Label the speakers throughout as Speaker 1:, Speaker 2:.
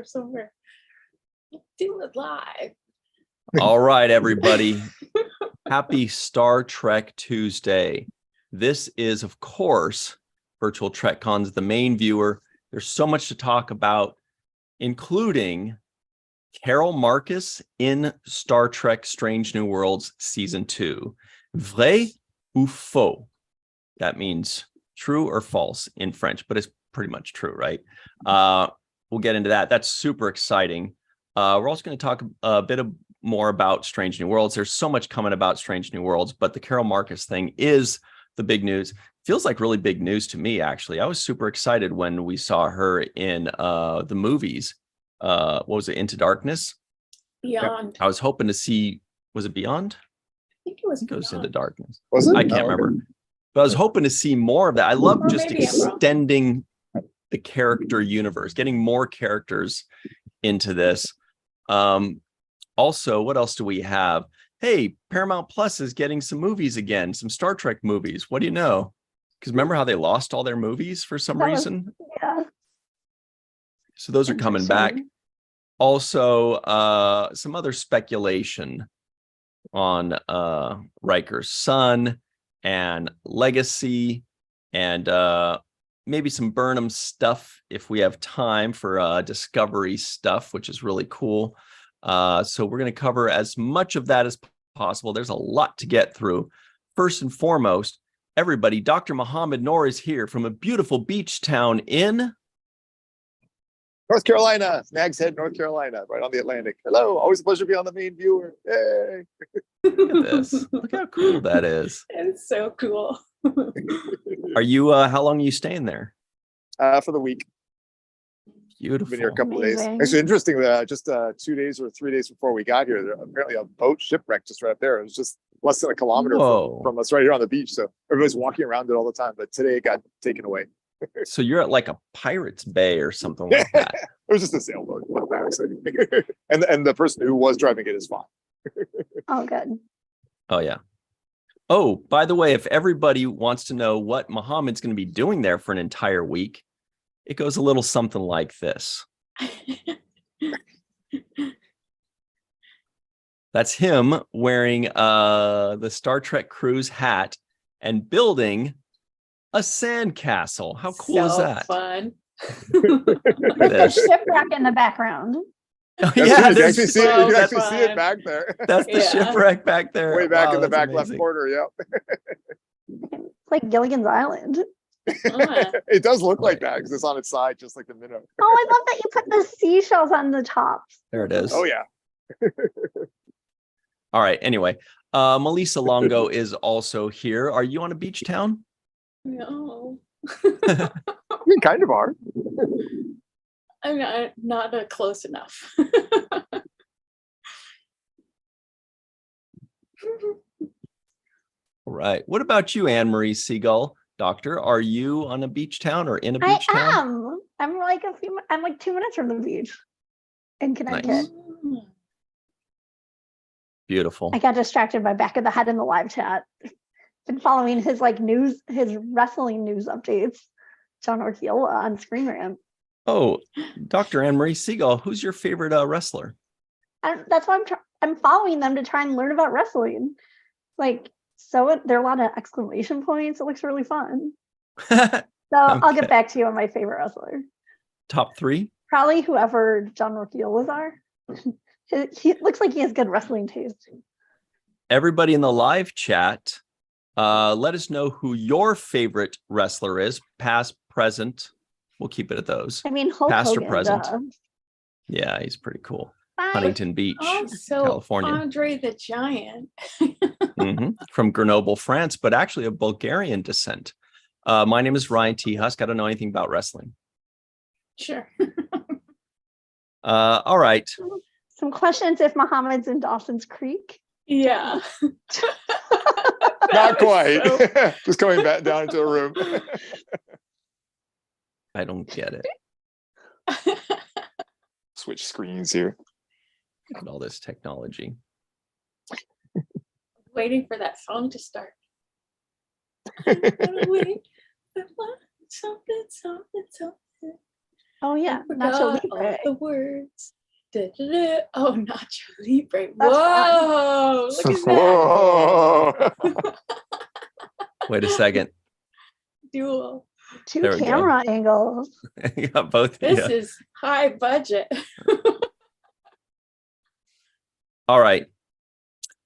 Speaker 1: somewhere. Do it live.
Speaker 2: All right, everybody. Happy Star Trek Tuesday. This is, of course, Virtual TrekCon's The Main Viewer. There's so much to talk about, including Carol Marcus in Star Trek Strange New Worlds Season 2. Vrai ou faux? That means true or false in French, but it's pretty much true, right? We'll get into that. That's super exciting. We're also going to talk a bit more about Strange New Worlds. There's so much coming about Strange New Worlds, but the Carol Marcus thing is the big news. Feels like really big news to me, actually. I was super excited when we saw her in the movies. What was it, Into Darkness?
Speaker 1: Beyond.
Speaker 2: I was hoping to see, was it Beyond?
Speaker 1: I think it was
Speaker 2: Goes Into Darkness.
Speaker 3: Was it?
Speaker 2: I can't remember. But I was hoping to see more of that. I love
Speaker 1: Or
Speaker 2: just
Speaker 1: maybe I'm wrong.
Speaker 2: extending the character universe, getting more characters into this. Also, what else do we have? Hey, Paramount Plus is getting some movies again, some Star Trek movies. What do you know? Because remember how they lost all their movies for some reason?
Speaker 4: Yeah.
Speaker 2: So those are coming back. Also, some other speculation on Riker's son and Legacy, and maybe some Burnham stuff if we have time for Discovery stuff, which is really cool. So we're going to cover as much of that as possible. There's a lot to get through. First and foremost, everybody, Dr. Mohammed Noor is here from a beautiful beach town in
Speaker 3: North Carolina, Nags Head, North Carolina, right on the Atlantic. Hello, always a pleasure to be on The Main Viewer. Yay!
Speaker 2: Look at this. Look how cool that is.
Speaker 1: It's so cool.
Speaker 2: Are you, how long are you staying there?
Speaker 3: For the week.
Speaker 2: Beautiful.
Speaker 3: Been here a couple of days.
Speaker 4: Amazing.
Speaker 3: Actually, interesting. Just 2 days or 3 days before we got here, there apparently a boat shipwreck just right up there. It was just less than a kilometer from us, right here on the beach. So everybody's walking around it all the time. But today it got taken away.
Speaker 2: So you're at like a pirate's bay or something like that.
Speaker 3: It was just a sailboat. And the person who was driving it is fine.
Speaker 4: Oh, good.
Speaker 2: Oh, yeah. Oh, by the way, if everybody wants to know what Muhammad's going to be doing there for an entire week, it goes a little something like this. That's him wearing the Star Trek cruise hat and building a sandcastle. How cool is that?
Speaker 1: Fun.
Speaker 4: With the shipwreck in the background.
Speaker 2: Oh,
Speaker 3: Yeah,
Speaker 2: yeah,
Speaker 3: you can actually see it. You can
Speaker 1: that's
Speaker 3: actually see it
Speaker 1: fun.
Speaker 3: back there.
Speaker 2: that's the
Speaker 1: Yeah.
Speaker 2: shipwreck back there.
Speaker 3: Way back
Speaker 2: Wow,
Speaker 3: in the
Speaker 2: that's
Speaker 3: back left
Speaker 2: amazing.
Speaker 3: corner. Yep.
Speaker 4: It's like Gilligan's Island.
Speaker 3: It does look like that because it's on its side, just like the minnow.
Speaker 4: Oh, I love that you put the seashells on the top.
Speaker 2: There it is.
Speaker 3: Oh yeah.
Speaker 2: All right. Anyway, Melissa Longo is also here. Are you on a beach town?
Speaker 1: No.
Speaker 3: We kind of are.
Speaker 1: I'm not close enough.
Speaker 2: All right. What about you, Anne-Marie Seagull? Doctor, are you on a beach town or in a beach
Speaker 4: I
Speaker 2: town?
Speaker 4: am. I'm like I'm like 2 minutes from the beach in Connecticut.
Speaker 2: Beautiful.
Speaker 4: I got distracted by back of the head in the live chat. Been following his his wrestling news updates. John Orkiel on Screen Rant.
Speaker 2: Oh, Dr. Anne-Marie Seagull, who's your favorite wrestler?
Speaker 4: And that's why I'm following them to try and learn about wrestling. There are a lot of exclamation points. It looks really fun. So I'll
Speaker 2: Okay.
Speaker 4: get back to you on my favorite wrestler.
Speaker 2: Top 3?
Speaker 4: Probably whoever John Orkiel was are. He looks like he has good wrestling taste.
Speaker 2: Everybody in the live chat, let us know who your favorite wrestler is, past, present. We'll keep it at those.
Speaker 4: I mean, Hulk
Speaker 2: Past or
Speaker 4: Hogan,
Speaker 2: present?
Speaker 4: duh.
Speaker 2: Yeah, he's pretty cool.
Speaker 4: Bye.
Speaker 2: Huntington Beach,
Speaker 1: Also,
Speaker 2: California.
Speaker 1: Andre the Giant.
Speaker 2: From Grenoble, France, but actually of Bulgarian descent. My name is Ryan T. Husk. I don't know anything about wrestling.
Speaker 1: Sure.
Speaker 2: All right.
Speaker 4: Some questions if Muhammad's in Dawson's Creek.
Speaker 1: Yeah.
Speaker 3: Not quite. Just coming back down into a room.
Speaker 2: I don't get it.
Speaker 3: Switch screens here.
Speaker 2: Look at all this technology.
Speaker 1: Waiting for that song to start. Gotta wait for something.
Speaker 4: Oh yeah,
Speaker 1: I
Speaker 4: Nacho
Speaker 1: forgot all
Speaker 4: Libre.
Speaker 1: the words. Da-da-da. Oh, Nacho Libre.
Speaker 4: That's fun.
Speaker 1: Whoa, look at that.
Speaker 3: Whoa.
Speaker 2: Wait a second.
Speaker 1: Duel.
Speaker 4: Two
Speaker 2: There we go.
Speaker 4: camera angles.
Speaker 2: You got both.
Speaker 1: This
Speaker 2: Yeah.
Speaker 1: is high budget.
Speaker 2: All right.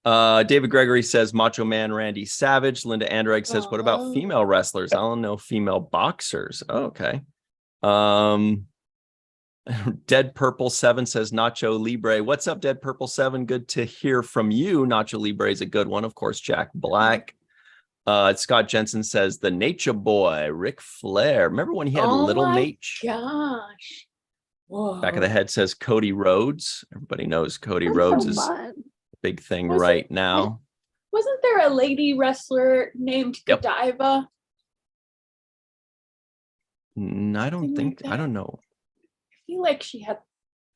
Speaker 2: David Gregory says Macho Man Randy Savage. Linda Andreg says, what about
Speaker 1: Oh.
Speaker 2: female wrestlers? I don't know female boxers. Oh, okay. Dead Purple 7 says Nacho Libre. What's up, Dead Purple 7? Good to hear from you. Nacho Libre is a good one. Of course, Jack Black. Scott Jensen says the Nature Boy, Ric Flair. Remember when he had
Speaker 1: Oh
Speaker 2: Little
Speaker 1: my
Speaker 2: Nate?
Speaker 1: Gosh. Whoa.
Speaker 2: Back of the head says Cody Rhodes. Everybody knows Cody
Speaker 4: That's
Speaker 2: Rhodes
Speaker 4: so
Speaker 2: is a
Speaker 4: fun.
Speaker 2: big thing
Speaker 1: Was
Speaker 2: right now.
Speaker 1: Wasn't there a lady wrestler named
Speaker 2: Yep.
Speaker 1: Godiva?
Speaker 2: I don't
Speaker 1: Something
Speaker 2: think,
Speaker 1: like
Speaker 2: I
Speaker 1: that.
Speaker 2: don't know.
Speaker 1: I feel like she had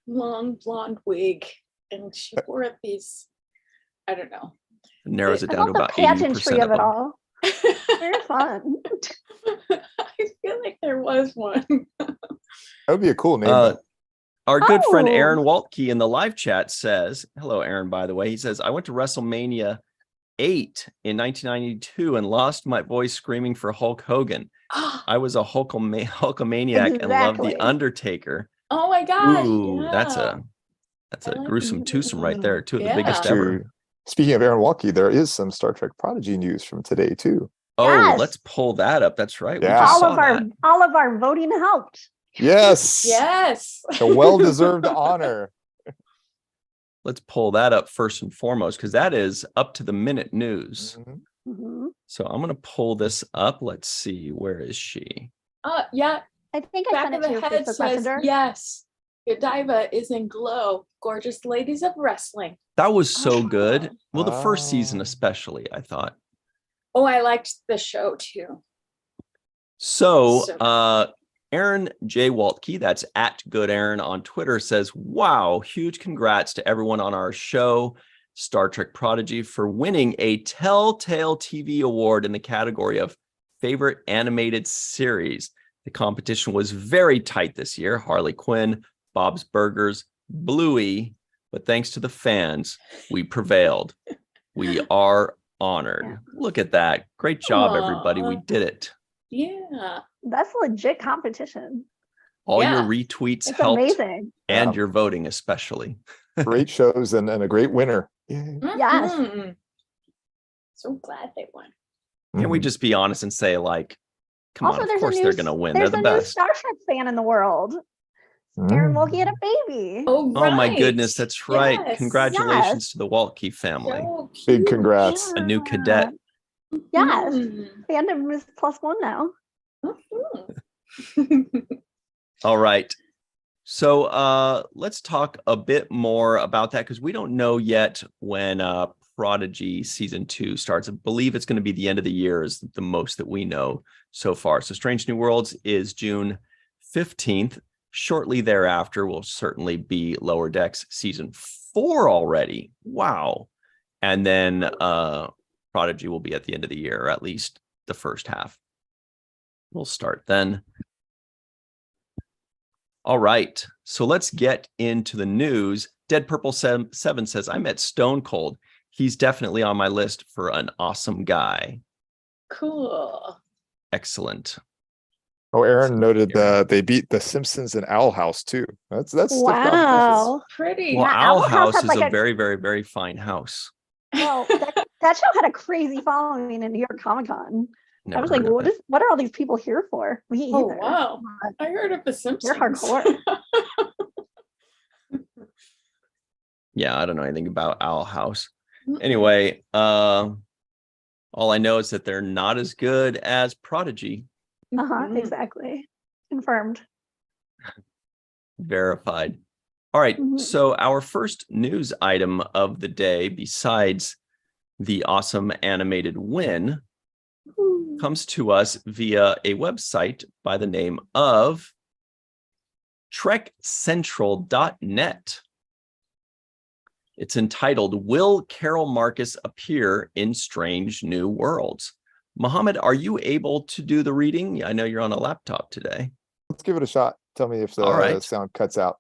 Speaker 1: long blonde wig and she wore these, I don't know.
Speaker 2: It narrows it
Speaker 4: I
Speaker 2: down to
Speaker 4: love the
Speaker 2: about 80%
Speaker 4: pageantry
Speaker 2: of
Speaker 4: of it
Speaker 2: them.
Speaker 4: all. Very fun.
Speaker 1: I feel like there was one.
Speaker 3: That would be a cool name.
Speaker 2: Uh,
Speaker 3: though.
Speaker 2: Our good friend
Speaker 4: Oh.
Speaker 2: Aaron Waltke in the live chat says, hello, Aaron, by the way. He says, I went to WrestleMania 8 in 1992 and lost my voice screaming for Hulk Hogan. I was a Hulkamaniac and loved
Speaker 4: Exactly.
Speaker 2: The Undertaker.
Speaker 1: Oh my gosh.
Speaker 2: Ooh,
Speaker 1: yeah.
Speaker 2: that's a
Speaker 1: I like
Speaker 2: gruesome twosome right there. Two of the
Speaker 1: Yeah.
Speaker 2: biggest ever.
Speaker 3: True. Speaking of Aaron Walkie, there is some Star Trek Prodigy news from today too.
Speaker 2: Oh,
Speaker 4: Yes.
Speaker 2: let's pull that up. That's right. We
Speaker 3: Yeah.
Speaker 2: just
Speaker 4: all
Speaker 2: saw
Speaker 4: of our
Speaker 2: that.
Speaker 4: all of our voting helped.
Speaker 3: Yes.
Speaker 1: Yes.
Speaker 3: A well-deserved honor.
Speaker 2: Let's pull that up first and foremost, because that is up to the minute news.
Speaker 3: Mhm.
Speaker 4: Mhm.
Speaker 2: So I'm going to pull this up. Let's see. Where is she?
Speaker 1: Yeah.
Speaker 4: I think I
Speaker 1: Back
Speaker 4: sent
Speaker 1: of
Speaker 4: it to
Speaker 1: the
Speaker 4: your
Speaker 1: head
Speaker 4: Facebook
Speaker 1: says
Speaker 4: Messenger.
Speaker 1: yes. Godiva is in glow. Gorgeous ladies of wrestling.
Speaker 2: That was so good.
Speaker 1: Oh.
Speaker 2: Well, the first season
Speaker 3: Oh.
Speaker 2: especially, I thought.
Speaker 1: Oh, I liked the show too.
Speaker 2: So
Speaker 1: So-
Speaker 2: Aaron J. Waltke, that's at Good Aaron on Twitter, says, wow, huge congrats to everyone on our show, Star Trek Prodigy, for winning a Telltale TV award in the category of favorite animated series. The competition was very tight this year. Harley Quinn, Bob's Burgers, Bluey, but thanks to the fans, we prevailed. We are honored.
Speaker 4: Yeah.
Speaker 2: Look at that. Great job, everybody. We
Speaker 1: Aw.
Speaker 2: did it.
Speaker 1: Yeah.
Speaker 4: That's legit competition.
Speaker 2: All your
Speaker 1: Yeah.
Speaker 2: retweets
Speaker 4: It's
Speaker 2: helped,
Speaker 4: amazing.
Speaker 2: and
Speaker 3: Yeah.
Speaker 2: your voting especially.
Speaker 3: Great shows and a great winner. Yay.
Speaker 4: Yes.
Speaker 1: Mhm. So glad they won.
Speaker 2: Can we
Speaker 3: Mhm.
Speaker 2: just be honest and say, like, come
Speaker 4: Also,
Speaker 2: on, of
Speaker 4: there's
Speaker 2: course
Speaker 4: a new,
Speaker 2: they're going to win. They're
Speaker 4: There's
Speaker 2: the
Speaker 4: a new
Speaker 2: best.
Speaker 4: Star Trek fan in the world. Aaron Wilkie had a baby.
Speaker 1: Oh,
Speaker 2: Oh my
Speaker 1: right.
Speaker 2: goodness, that's right.
Speaker 1: Yes.
Speaker 2: Congratulations to the Waltke family.
Speaker 1: So
Speaker 3: Big
Speaker 1: cute.
Speaker 3: congrats.
Speaker 2: A new cadet.
Speaker 4: Yes.
Speaker 1: Mhm.
Speaker 4: Fandom is +1 now.
Speaker 1: Mhm.
Speaker 2: All right. So let's talk a bit more about that, because we don't know yet when Prodigy season 2 starts. I believe it's going to be the end of the year is the most that we know so far. So Strange New Worlds is June 15th. Shortly thereafter will certainly be Lower Decks season 4 already. Wow. And then Prodigy will be at the end of the year, or at least the first half. We'll start then. All right, so let's get into the news. Dead Purple 7 says, I met Stone Cold. He's definitely on my list for an awesome guy.
Speaker 1: Cool.
Speaker 2: Excellent.
Speaker 3: Oh, Aaron noted they beat the Simpsons and Owl House too. That's stiff competition.
Speaker 4: Wow.
Speaker 1: Pretty.
Speaker 2: Well,
Speaker 4: Yeah,
Speaker 2: Owl
Speaker 4: Owl House
Speaker 2: House
Speaker 4: had
Speaker 2: is
Speaker 4: like
Speaker 2: a
Speaker 4: a-
Speaker 2: very, very, very fine house.
Speaker 4: Well, that show had a crazy following in New York Comic Con. I
Speaker 2: Never
Speaker 4: was like,
Speaker 2: heard of it.
Speaker 4: what are all these people here for? Me
Speaker 1: Oh,
Speaker 4: either.
Speaker 1: wow.
Speaker 4: But
Speaker 1: I heard of the Simpsons.
Speaker 4: hardcore.
Speaker 2: Yeah, I don't know anything about Owl House. Anyway, all I know is that they're not as good as Prodigy.
Speaker 1: Mhm.
Speaker 4: Exactly. Confirmed.
Speaker 2: Verified. All right,
Speaker 4: Mhm.
Speaker 2: so our first news item of the day, besides the awesome animated win,
Speaker 1: Ooh.
Speaker 2: comes to us via a website by the name of TrekCentral.net. It's entitled, Will Carol Marcus Appear in Strange New Worlds? Mohammed, are you able to do the reading? I know you're on a laptop today.
Speaker 3: Let's give it a shot. Tell me if the
Speaker 2: All right.
Speaker 3: sound cuts out.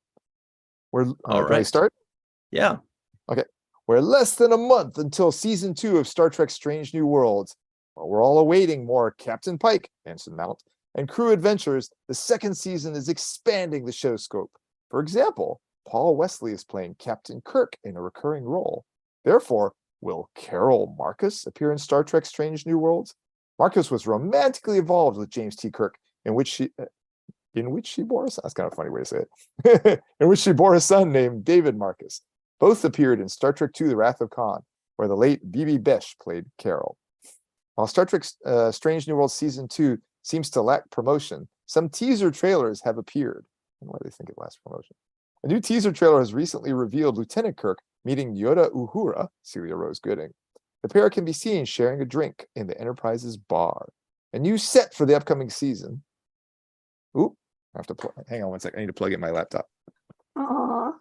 Speaker 2: All
Speaker 3: Can I
Speaker 2: right.
Speaker 3: start?
Speaker 2: Yeah.
Speaker 3: We're less than a month until season 2 of Star Trek Strange New Worlds. While we're all awaiting more Captain Pike, Anson Mount, and crew adventures, the second season is expanding the show scope. For example, Paul Wesley is playing Captain Kirk in a recurring role. Therefore, will Carol Marcus appear in Star Trek Strange New Worlds? Marcus was romantically involved with James T. Kirk, in which she bore a son. That's kind of a funny way to say it. In which she bore a son named David Marcus. Both appeared in Star Trek II: The Wrath of Khan, where the late Bibi Besh played Carol. While Star Trek Strange New Worlds Season 2 seems to lack promotion, some teaser trailers have appeared. I don't know why they think it lacks promotion. A new teaser trailer has recently revealed Lieutenant Kirk meeting Yoda Uhura, Celia Rose Gooding. The pair can be seen sharing a drink in the Enterprise's bar. A new set for the upcoming season. Ooh, I have to hang on one second. I need to plug in my laptop.
Speaker 4: Aw.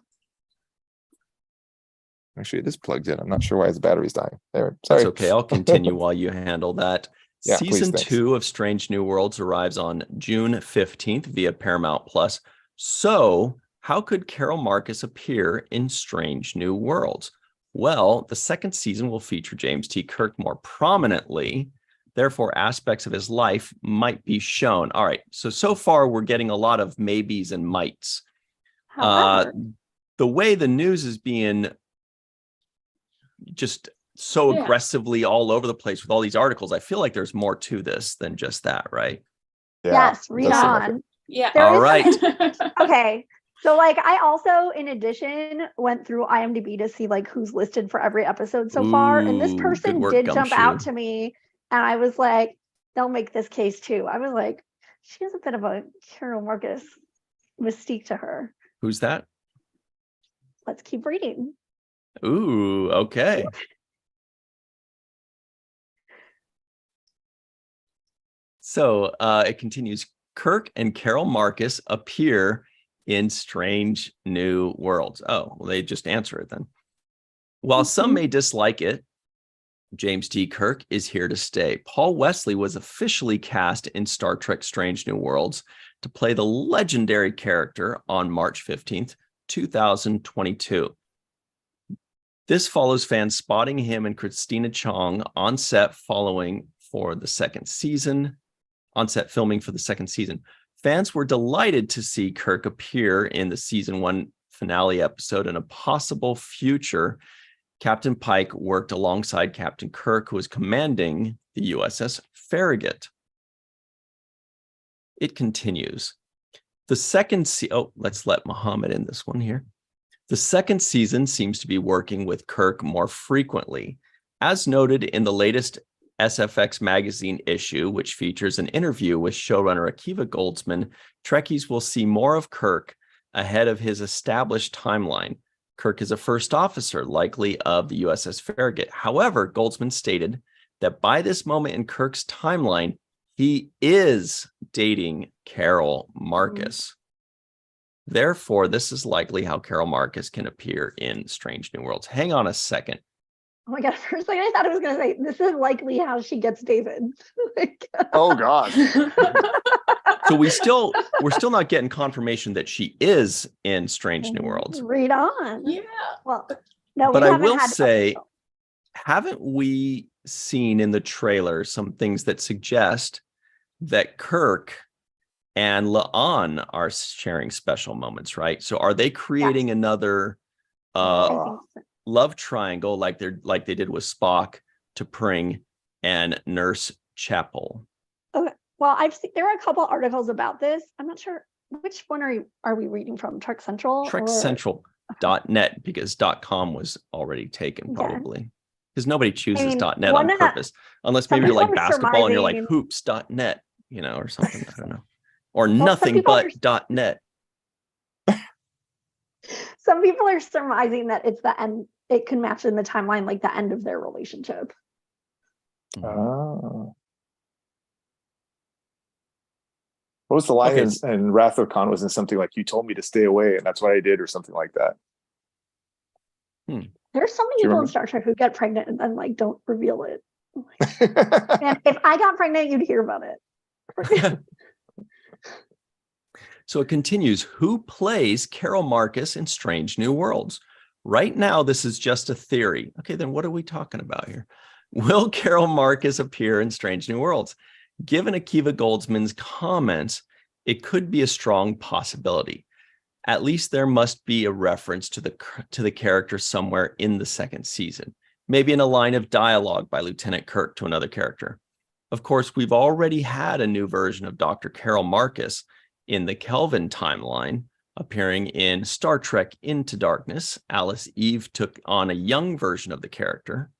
Speaker 3: Actually, it is plugged in. I'm not sure why his battery's dying. There, sorry.
Speaker 2: That's okay. I'll continue while you handle that.
Speaker 3: Yeah, please,
Speaker 2: Season
Speaker 3: thanks.
Speaker 2: 2 of Strange New Worlds arrives on June 15th via Paramount Plus. So, how could Carol Marcus appear in Strange New Worlds? Well, the second season will feature James T. Kirk more prominently. Therefore, aspects of his life might be shown. All right. So far, we're getting a lot of maybes and mights.
Speaker 4: However,
Speaker 2: The way the news is being just so
Speaker 1: Yeah.
Speaker 2: aggressively all over the place with all these articles, I feel like there's more to this than just that, right?
Speaker 3: Yeah,
Speaker 4: yes,
Speaker 3: it
Speaker 4: read
Speaker 3: does seem like
Speaker 4: on.
Speaker 1: Yeah.
Speaker 4: There
Speaker 2: All
Speaker 4: is
Speaker 2: right.
Speaker 4: some- Okay. So like I also in addition went through IMDb to see like who's listed for every episode so far. And this
Speaker 2: Ooh, good
Speaker 4: person
Speaker 2: work,
Speaker 4: did jump out
Speaker 2: Gumshoe.
Speaker 4: to me and I was like, they'll make this case too. I was like, she has a bit of a Carol Marcus mystique to her.
Speaker 2: Who's that?
Speaker 4: Let's keep reading.
Speaker 2: Ooh, okay. So it continues. Kirk and Carol Marcus appear in Strange New Worlds. Oh, well, they just answer it then. While some may dislike it, James T. Kirk is here to stay. Paul Wesley was officially cast in Star Trek Strange New Worlds to play the legendary character on March 15th, 2022. This follows fans spotting him and Christina Chong on set filming for the second season. Fans were delighted to see Kirk appear in the season 1 finale episode in a possible future. Captain Pike worked alongside Captain Kirk, who was commanding the USS Farragut. It continues. Let's let Muhammad in this one here. The second season seems to be working with Kirk more frequently. As noted in the latest SFX magazine issue, which features an interview with showrunner Akiva Goldsman, Trekkies will see more of Kirk ahead of his established timeline. Kirk is a first officer, likely of the USS Farragut. However, Goldsman stated that by this moment in Kirk's timeline, he is dating Carol Marcus. Therefore, this is likely how Carol Marcus can appear in Strange New Worlds. Hang on a second.
Speaker 4: Oh my god, for a second I thought I was gonna say this is likely how she gets David. Like,
Speaker 3: Oh God.
Speaker 2: So we're still not getting confirmation that she is in Strange New Worlds.
Speaker 4: read on.
Speaker 1: Yeah.
Speaker 4: Well, no,
Speaker 2: But
Speaker 4: we
Speaker 2: I
Speaker 4: haven't
Speaker 2: will
Speaker 4: had
Speaker 2: say,
Speaker 4: official.
Speaker 2: haven't we seen in the trailer some things that suggest that Kirk and La'an are sharing special moments, right? So are they creating another
Speaker 4: I think so.
Speaker 2: love triangle like they did with Spock, T'Pring, and Nurse Chapel?
Speaker 4: Okay. Well, I've seen there are a couple articles about this. I'm not sure which one are we reading from? Trek Central?
Speaker 2: TrekCentral.net, because .com was already taken,
Speaker 4: Okay.
Speaker 2: probably. Because nobody chooses
Speaker 4: mean,
Speaker 2: .net
Speaker 4: one
Speaker 2: on
Speaker 4: of the-
Speaker 2: purpose, unless
Speaker 4: some
Speaker 2: maybe you're like
Speaker 4: people are
Speaker 2: basketball and you're like
Speaker 4: surmising-
Speaker 2: hoops.net, or something. I don't know. Or
Speaker 4: some
Speaker 2: nothing
Speaker 4: people
Speaker 2: but .net.
Speaker 4: Some people are surmising that it's the end. It can match in the timeline, like the end of their relationship.
Speaker 3: Oh. What was the line
Speaker 2: Okay.
Speaker 3: in Wrath of Khan? Wasn't something like, you told me to stay away and that's what I did, or something like that?
Speaker 4: There's so many
Speaker 3: Do you
Speaker 4: people in
Speaker 3: remember?
Speaker 4: Star Trek who get pregnant and then like don't reveal it. And if I got pregnant, you'd hear about it.
Speaker 2: So it continues. Who plays Carol Marcus in Strange New Worlds? Right now, this is just a theory. Okay, then what are we talking about here? Will Carol Marcus appear in Strange New Worlds? Given Akiva Goldsman's comments, it could be a strong possibility. At least there must be a reference to the character somewhere in the second season, maybe in a line of dialogue by Lieutenant Kirk to another character. Of course, we've already had a new version of Dr. Carol Marcus in the Kelvin timeline, appearing in Star Trek Into Darkness. Alice Eve took on a young version of the character.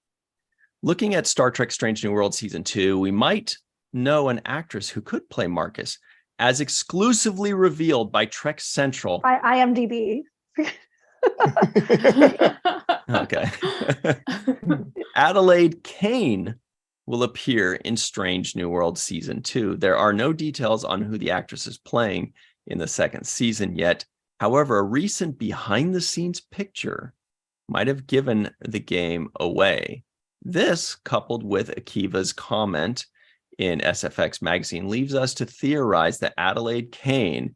Speaker 2: Looking at Star Trek Strange New Worlds Season 2, we might know an actress who could play Marcus, as exclusively revealed by Trek Central.
Speaker 4: By IMDb.
Speaker 2: Okay. Adelaide Kane will appear in Strange New Worlds Season 2. There are no details on who the actress is playing in the second season yet. However, a recent behind-the-scenes picture might have given the game away. This, coupled with Akiva's comment in SFX magazine, leaves us to theorize that Adelaide Kane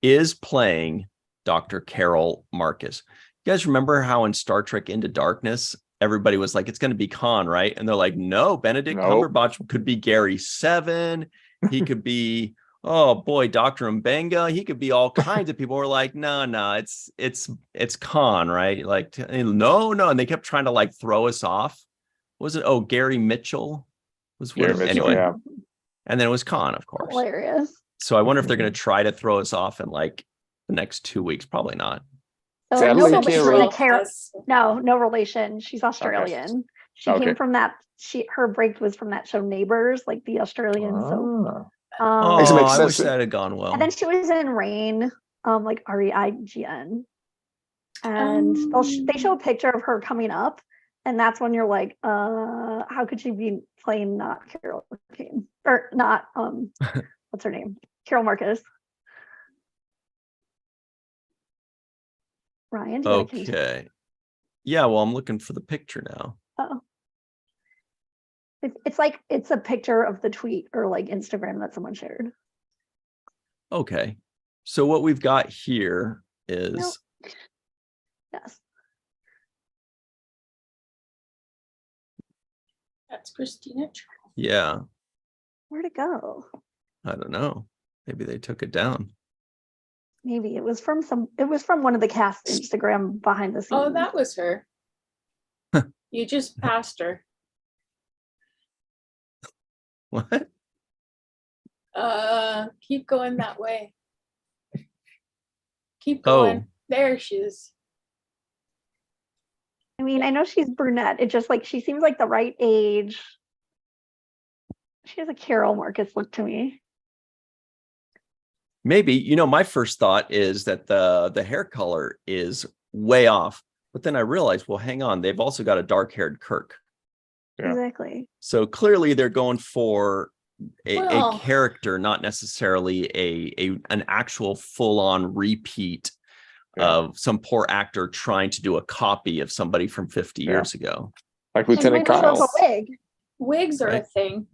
Speaker 2: is playing Dr. Carol Marcus. You guys remember how in Star Trek Into Darkness, everybody was like, it's going to be Khan, right? And they're like, no, Benedict Cumberbatch could be Gary Seven. He could be, oh boy, Dr. Mbenga. He could be all kinds of people. We're like, no, it's Khan, right? Like, no. And they kept trying to like throw us off. What was it? Oh, Gary Mitchell was
Speaker 3: Gary Mitchell,
Speaker 2: anyway.
Speaker 3: yeah.
Speaker 2: And then it was Khan, of course.
Speaker 4: Hilarious.
Speaker 2: So I wonder if they're going to try to throw us off in like the next 2 weeks. Probably not.
Speaker 4: So
Speaker 3: Sadly,
Speaker 4: no
Speaker 3: I can't
Speaker 4: relation
Speaker 3: really-
Speaker 4: to Carol. No relation. She's Australian. She
Speaker 3: Okay.
Speaker 4: came from that. Her break was from that show Neighbours, like the Australian soap.
Speaker 3: Ah.
Speaker 2: Oh,
Speaker 3: makes
Speaker 2: I
Speaker 3: sense.
Speaker 2: wish that had gone well.
Speaker 4: And then she was in Rain, like REIGN. And they show a picture of her coming up, and that's when you're like, how could she be playing not Carol Kane or not? What's her name? Carol Marcus. Ryan. do you want to continue?
Speaker 2: Okay. Yeah, well, I'm looking for the picture now.
Speaker 4: Oh. It's like it's a picture of the tweet or like Instagram that someone shared.
Speaker 2: Okay. So what we've got here is
Speaker 4: Yes.
Speaker 1: That's Christina.
Speaker 2: yeah,
Speaker 4: Where'd it go?
Speaker 2: I don't know. Maybe they took it down.
Speaker 4: Maybe it was from one of the cast Instagram behind the scenes.
Speaker 1: Oh, that was her. You just passed her.
Speaker 2: What?
Speaker 1: Keep going that way. Keep going. There she is.
Speaker 4: I mean, I know she's brunette. It just like she seems like the right age. She has a Carol Marcus look to me.
Speaker 2: Maybe, my first thought is that the hair color is way off. But then I realized, well, hang on, they've also got a dark-haired Kirk.
Speaker 3: Yeah.
Speaker 4: Exactly.
Speaker 2: So clearly they're going for a
Speaker 1: Well-
Speaker 2: character, not necessarily an actual full-on repeat of some poor actor trying to do a copy of somebody from 50 years ago.
Speaker 3: Like
Speaker 4: And
Speaker 3: Lieutenant
Speaker 4: maybe
Speaker 3: Kyle.
Speaker 4: shows a wig.
Speaker 1: Wigs are a
Speaker 2: Right.
Speaker 1: thing.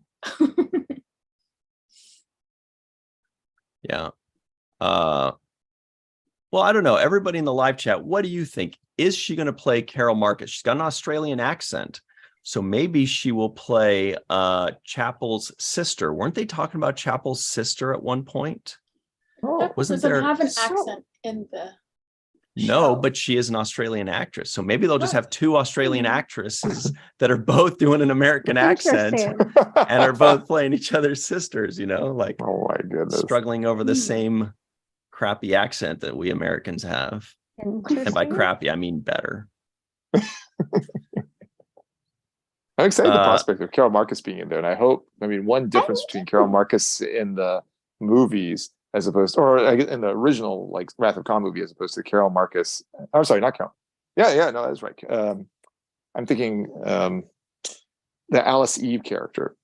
Speaker 2: Yeah. Well, I don't know. Everybody in the live chat, what do you think? Is she going to play Carol Marcus? She's got an Australian accent. So maybe she will play Chapel's sister. Weren't they talking about Chapel's sister at one point?
Speaker 3: Oh,
Speaker 1: That
Speaker 2: wasn't
Speaker 1: doesn't
Speaker 2: there-
Speaker 1: have an
Speaker 4: So-
Speaker 1: accent in the
Speaker 2: No,
Speaker 1: show.
Speaker 2: but she is an Australian actress. So maybe they'll just
Speaker 1: Right.
Speaker 2: have two Australian actresses that are both doing an American accent
Speaker 4: Interesting.
Speaker 2: and are both playing each other's sisters, like
Speaker 3: Oh my goodness.
Speaker 2: struggling over the
Speaker 1: Hmm.
Speaker 2: same crappy accent that we Americans have. And by
Speaker 4: Interesting.
Speaker 2: crappy, I mean better.
Speaker 3: I'm excited the
Speaker 2: Uh,
Speaker 3: prospect of Carol Marcus being in there. And I hope, one difference between Carol Marcus in the movies as opposed or I guess in the original like Wrath of Khan movie as opposed to Carol Marcus. I'm sorry, not Carol. Yeah, no, that's right. I'm thinking the Alice Eve character.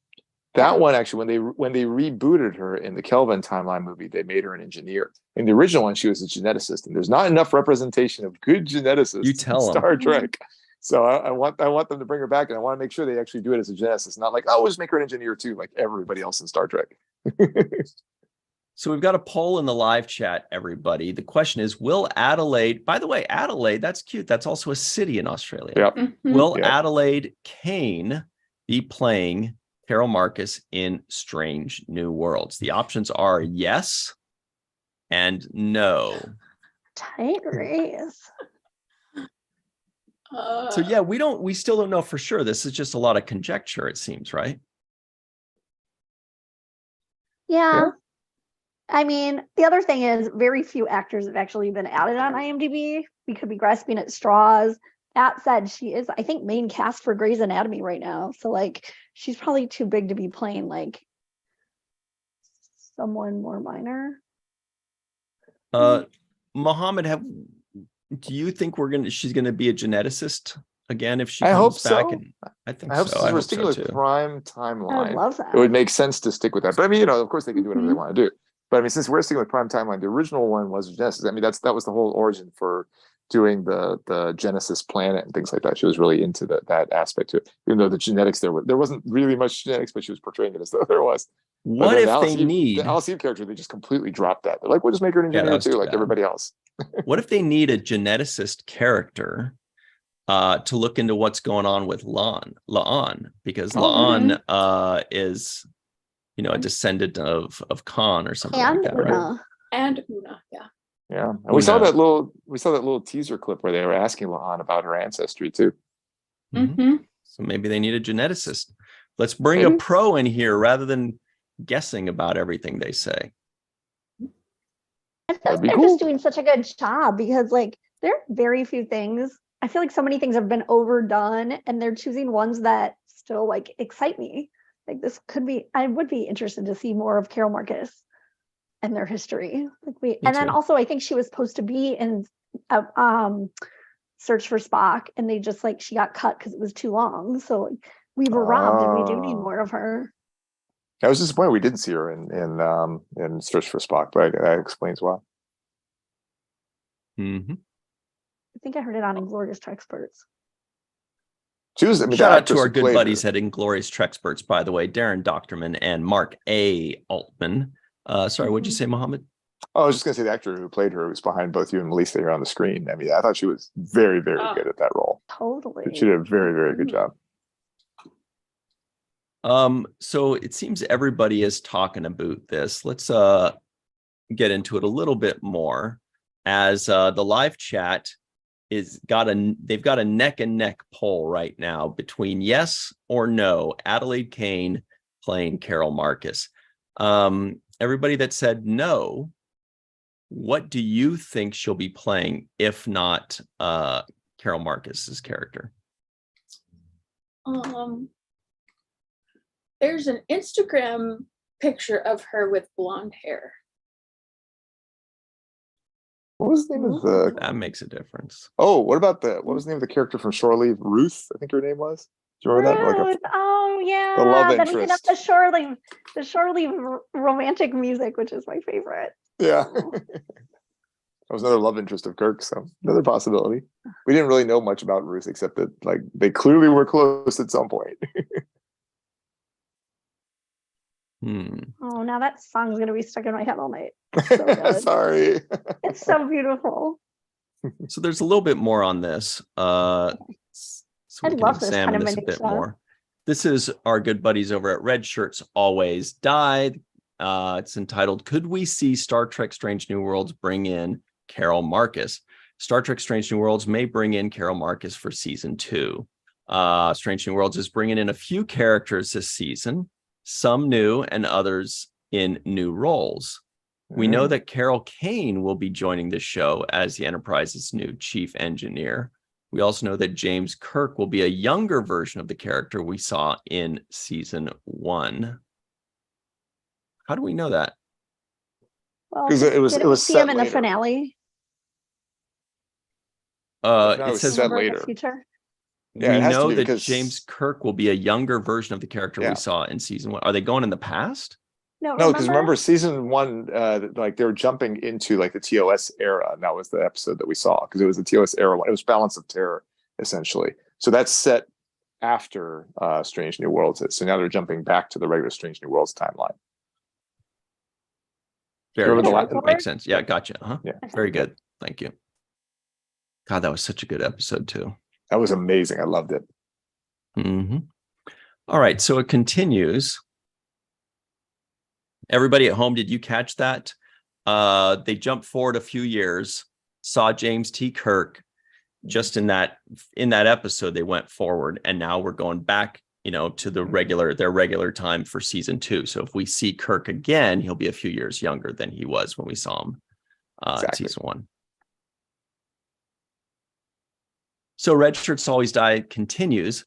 Speaker 3: That one actually, when they rebooted her in the Kelvin timeline movie, they made her an engineer. In the original one, she was a geneticist, and there's not enough representation of good geneticists
Speaker 2: You tell
Speaker 3: in
Speaker 2: 'em.
Speaker 3: Star Trek. So I want them to bring her back, and I want to make sure they actually do it as a geneticist, not like, oh, we'll just make her an engineer too, like everybody else in Star Trek.
Speaker 2: So we've got a poll in the live chat, everybody. The question is, will Adelaide, by the way, Adelaide, that's cute. That's also a city in Australia.
Speaker 3: Yep.
Speaker 1: Mhm.
Speaker 2: Will
Speaker 3: Yep.
Speaker 2: Adelaide Kane be playing Carol Marcus in Strange New Worlds? The options are yes and no.
Speaker 4: Tight race.
Speaker 2: So yeah, we still don't know for sure. This is just a lot of conjecture, it seems, right?
Speaker 4: Yeah. I mean, the other thing is very few actors have actually been added on IMDb. We could be grasping at straws. That said, she is, I think, main cast for Grey's Anatomy right now. So like she's probably too big to be playing like someone more minor.
Speaker 2: Mohammed, do you think she's gonna be a geneticist again if she
Speaker 3: I
Speaker 2: comes
Speaker 3: hope
Speaker 2: back?
Speaker 3: so.
Speaker 2: And I think
Speaker 3: I hope
Speaker 2: so.
Speaker 3: since
Speaker 2: I
Speaker 3: we're
Speaker 2: hope
Speaker 3: sticking
Speaker 2: so
Speaker 3: with
Speaker 2: too.
Speaker 3: prime
Speaker 4: I would
Speaker 3: timeline,
Speaker 4: love that.
Speaker 3: it would make sense to stick with that. But I mean, of course they can do whatever they
Speaker 4: Mhm.
Speaker 3: want to do. But I mean, since we're sticking with prime timeline, the original one was Genesis. I mean, that was the whole origin for doing the Genesis planet and things like that. She was really into that aspect to it. Even though the genetics there wasn't really much genetics, but she was portraying it as though there was. But
Speaker 2: What
Speaker 3: then
Speaker 2: if they
Speaker 3: the
Speaker 2: need?
Speaker 3: Alice Eve character, they just completely dropped that. They're like, we'll just make her an
Speaker 2: Yeah, that
Speaker 3: engineer
Speaker 2: was
Speaker 3: too,
Speaker 2: too
Speaker 3: like
Speaker 2: bad.
Speaker 3: everybody else.
Speaker 2: What if they need a geneticist character to look into what's going on with La'an, because
Speaker 3: Oh,
Speaker 2: La'an is, a descendant of Khan or something
Speaker 4: And
Speaker 2: like that, right?
Speaker 4: Una.
Speaker 1: And Una, yeah.
Speaker 3: Yeah, and we saw
Speaker 2: Una.
Speaker 3: that little teaser clip where they were asking La'an about her ancestry too.
Speaker 2: Mhm.
Speaker 1: Mhm.
Speaker 2: So maybe they need a geneticist. Let's bring
Speaker 3: Maybe.
Speaker 2: a pro in here rather than guessing about everything they say.
Speaker 4: I feel
Speaker 3: That'd
Speaker 4: like
Speaker 3: be
Speaker 4: they're
Speaker 3: cool.
Speaker 4: just doing such a good job because like there are very few things. I feel like so many things have been overdone and they're choosing ones that still like excite me. Like this could be, I would be interested to see more of Carol Marcus and their history. And then
Speaker 2: too.
Speaker 4: also I think she was supposed to be in Search for Spock and they just like she got cut because it was too long. So like, we were robbed and we do need more of her.
Speaker 3: I was disappointed we didn't see her in Search for Spock, but that explains why.
Speaker 2: Mhm.
Speaker 4: I think I heard it on Inglorious Treksperts.
Speaker 3: She was, I mean,
Speaker 2: Shout
Speaker 3: the
Speaker 2: out to
Speaker 3: actress
Speaker 2: our
Speaker 3: who
Speaker 2: good
Speaker 3: played
Speaker 2: buddies
Speaker 3: her.
Speaker 2: at Inglorious Treksperts, by the way, Darren Doctorman and Mark A. Altman. Sorry, what'd you say, Mohammed?
Speaker 3: Oh, I was just gonna say the actor who played her was behind both you and Melissa here on the screen. I mean, I thought she was very, very
Speaker 1: Oh.
Speaker 3: good at that role.
Speaker 4: Totally.
Speaker 3: She did a very, very good job.
Speaker 2: So it seems everybody is talking about this. Let's get into it a little bit more as the live chat they've got a neck and neck poll right now between yes or no Adelaide Kane playing Carol Marcus. Everybody that said no, what do you think she'll be playing if not Carol Marcus's character?
Speaker 1: There's an Instagram picture of her with blonde hair.
Speaker 3: What was the name of the?
Speaker 2: That makes a difference.
Speaker 3: Oh, what about what was the name of the character from Shore Leave? Ruth, I think her name was. Do you remember that?
Speaker 4: Ruth. Oh yeah.
Speaker 3: the love
Speaker 4: Then we have
Speaker 3: interest.
Speaker 4: the Shore Leave romantic music, which is my favorite.
Speaker 3: Yeah. That was another love interest of Kirk, so another possibility. We didn't really know much about Ruth except that like they clearly were close at some point.
Speaker 4: Oh, now that song's gonna be stuck in my head all night. So good.
Speaker 3: Sorry.
Speaker 4: It's so beautiful.
Speaker 2: So there's a little bit more on this. So we
Speaker 4: I
Speaker 2: can
Speaker 4: love this
Speaker 2: examine
Speaker 4: kind of
Speaker 2: this a bit
Speaker 4: minutia.
Speaker 2: more. This is our good buddies over at Red Shirts Always Died. It's entitled, Could We See Star Trek Strange New Worlds Bring In Carol Marcus? Star Trek Strange New Worlds may bring in Carol Marcus for season 2. Strange New Worlds is bringing in a few characters this season, some new and others in new roles. We know that Carol Kane will be joining the show as the Enterprise's new chief engineer. We also know that James Kirk will be a younger version of the character we saw in season 1. How do we know that?
Speaker 4: Well,
Speaker 3: 'Cause it was-
Speaker 4: didn't
Speaker 3: it
Speaker 4: we
Speaker 3: was
Speaker 4: see
Speaker 3: set
Speaker 4: him in the
Speaker 3: later.
Speaker 4: finale.
Speaker 3: No,
Speaker 2: It
Speaker 3: it's
Speaker 2: says
Speaker 3: set
Speaker 4: Remember in the
Speaker 3: later.
Speaker 4: future.
Speaker 3: Yeah,
Speaker 2: we
Speaker 3: it has to
Speaker 2: know
Speaker 3: be
Speaker 2: that
Speaker 3: because-
Speaker 2: James Kirk will be a younger version of the character
Speaker 3: Yeah.
Speaker 2: we saw in season 1. Are they going in the past?
Speaker 4: No,
Speaker 3: No, because remember season 1, like they were jumping into like the TOS era, and that was the episode that we saw because it was the TOS era. It was Balance of Terror essentially. So that's set after Strange New Worlds. So now they're jumping back to the regular Strange New Worlds timeline. Remember the
Speaker 2: true.
Speaker 3: Latin?
Speaker 2: Makes sense. Yeah, gotcha.
Speaker 3: Yeah.
Speaker 2: Very good. Thank you. God, that was such a good episode too.
Speaker 3: That was amazing. I loved it.
Speaker 2: Mm-hmm. All right, so it continues. Everybody at home, did you catch that? They jumped forward a few years, saw James T. Kirk. Just in that episode, they went forward, and now we're going back, to their regular time for season 2. So if we see Kirk again, he'll be a few years younger than he was when we saw him in season 1. So Red Shirts Always Die continues.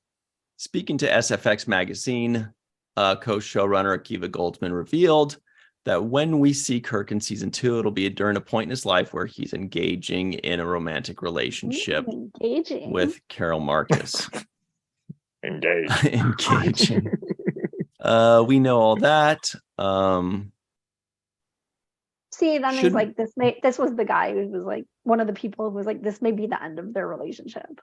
Speaker 2: Speaking to SFX magazine, co-showrunner Akiva Goldsman revealed that when we see Kirk in season 2, it'll be during a point in his life where he's engaging in a romantic relationship with Carol Marcus. Engaging. We know all that.
Speaker 4: See, that means like this was the guy who was like one of the people who was like, this may be the end of their relationship.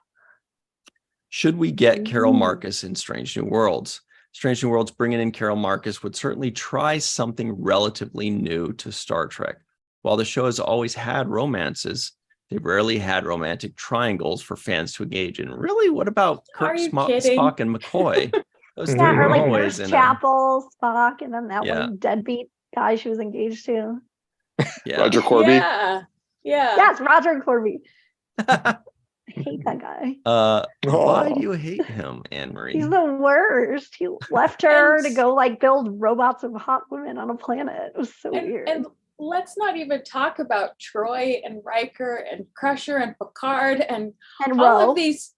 Speaker 2: Should we get Carol Marcus in Strange New Worlds? Strange New Worlds bringing in Carol Marcus would certainly try something relatively new to Star Trek. While the show has always had romances, they've rarely had romantic triangles for fans to engage in. Really? What about Kirk, Spock, and McCoy? Those three
Speaker 4: or
Speaker 2: were
Speaker 4: like
Speaker 2: always
Speaker 4: there's
Speaker 2: in
Speaker 4: Chapel, Spock, and then that one deadbeat guy she was engaged to.
Speaker 2: Yeah.
Speaker 3: Roger Corby.
Speaker 1: Yeah.
Speaker 4: Yes, Roger Corby. I hate that guy.
Speaker 2: Why do you hate him, Anne-Marie?
Speaker 4: He's the worst. He left her to go like build robots of hot women on a planet. It was so weird.
Speaker 1: And let's not even talk about Troy and Riker and Crusher and Picard and all of these.